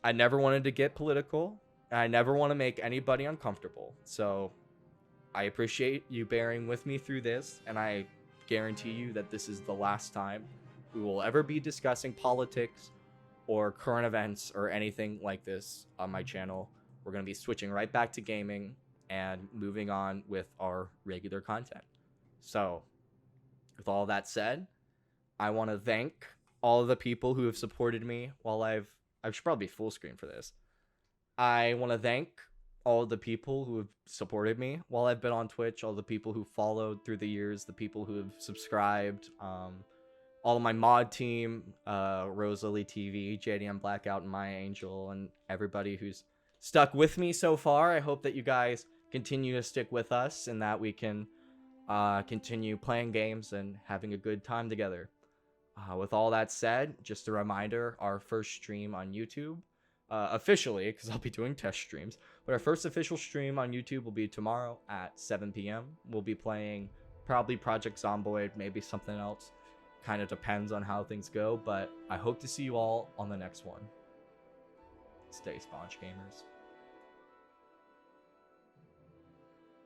A: I never wanted to get political, and I never want to make anybody uncomfortable. So I appreciate you bearing with me through this, and I guarantee you that this is the last time we will ever be discussing politics or current events or anything like this on my channel. We're going to be switching right back to gaming and moving on with our regular content. So, with all that said, I want to thank all of the people who have supported me while I should probably be full screen for this. I want to thank all of the people who have supported me while I've been on Twitch, all the people who followed through the years, the people who have subscribed, all of my mod team, Rosalie TV, JDM Blackout, and Maya Angel, and everybody who's stuck with me so far. I hope that you guys continue to stick with us and that we can continue playing games and having a good time together. With all that said, just a reminder, our first stream on YouTube, officially, because I'll be doing test streams, but our first official stream on YouTube will be tomorrow at 7 p.m. We'll be playing probably Project Zomboid, maybe something else. Kind of depends on how things go, but I hope to see you all on the next one. Stay sponge gamers.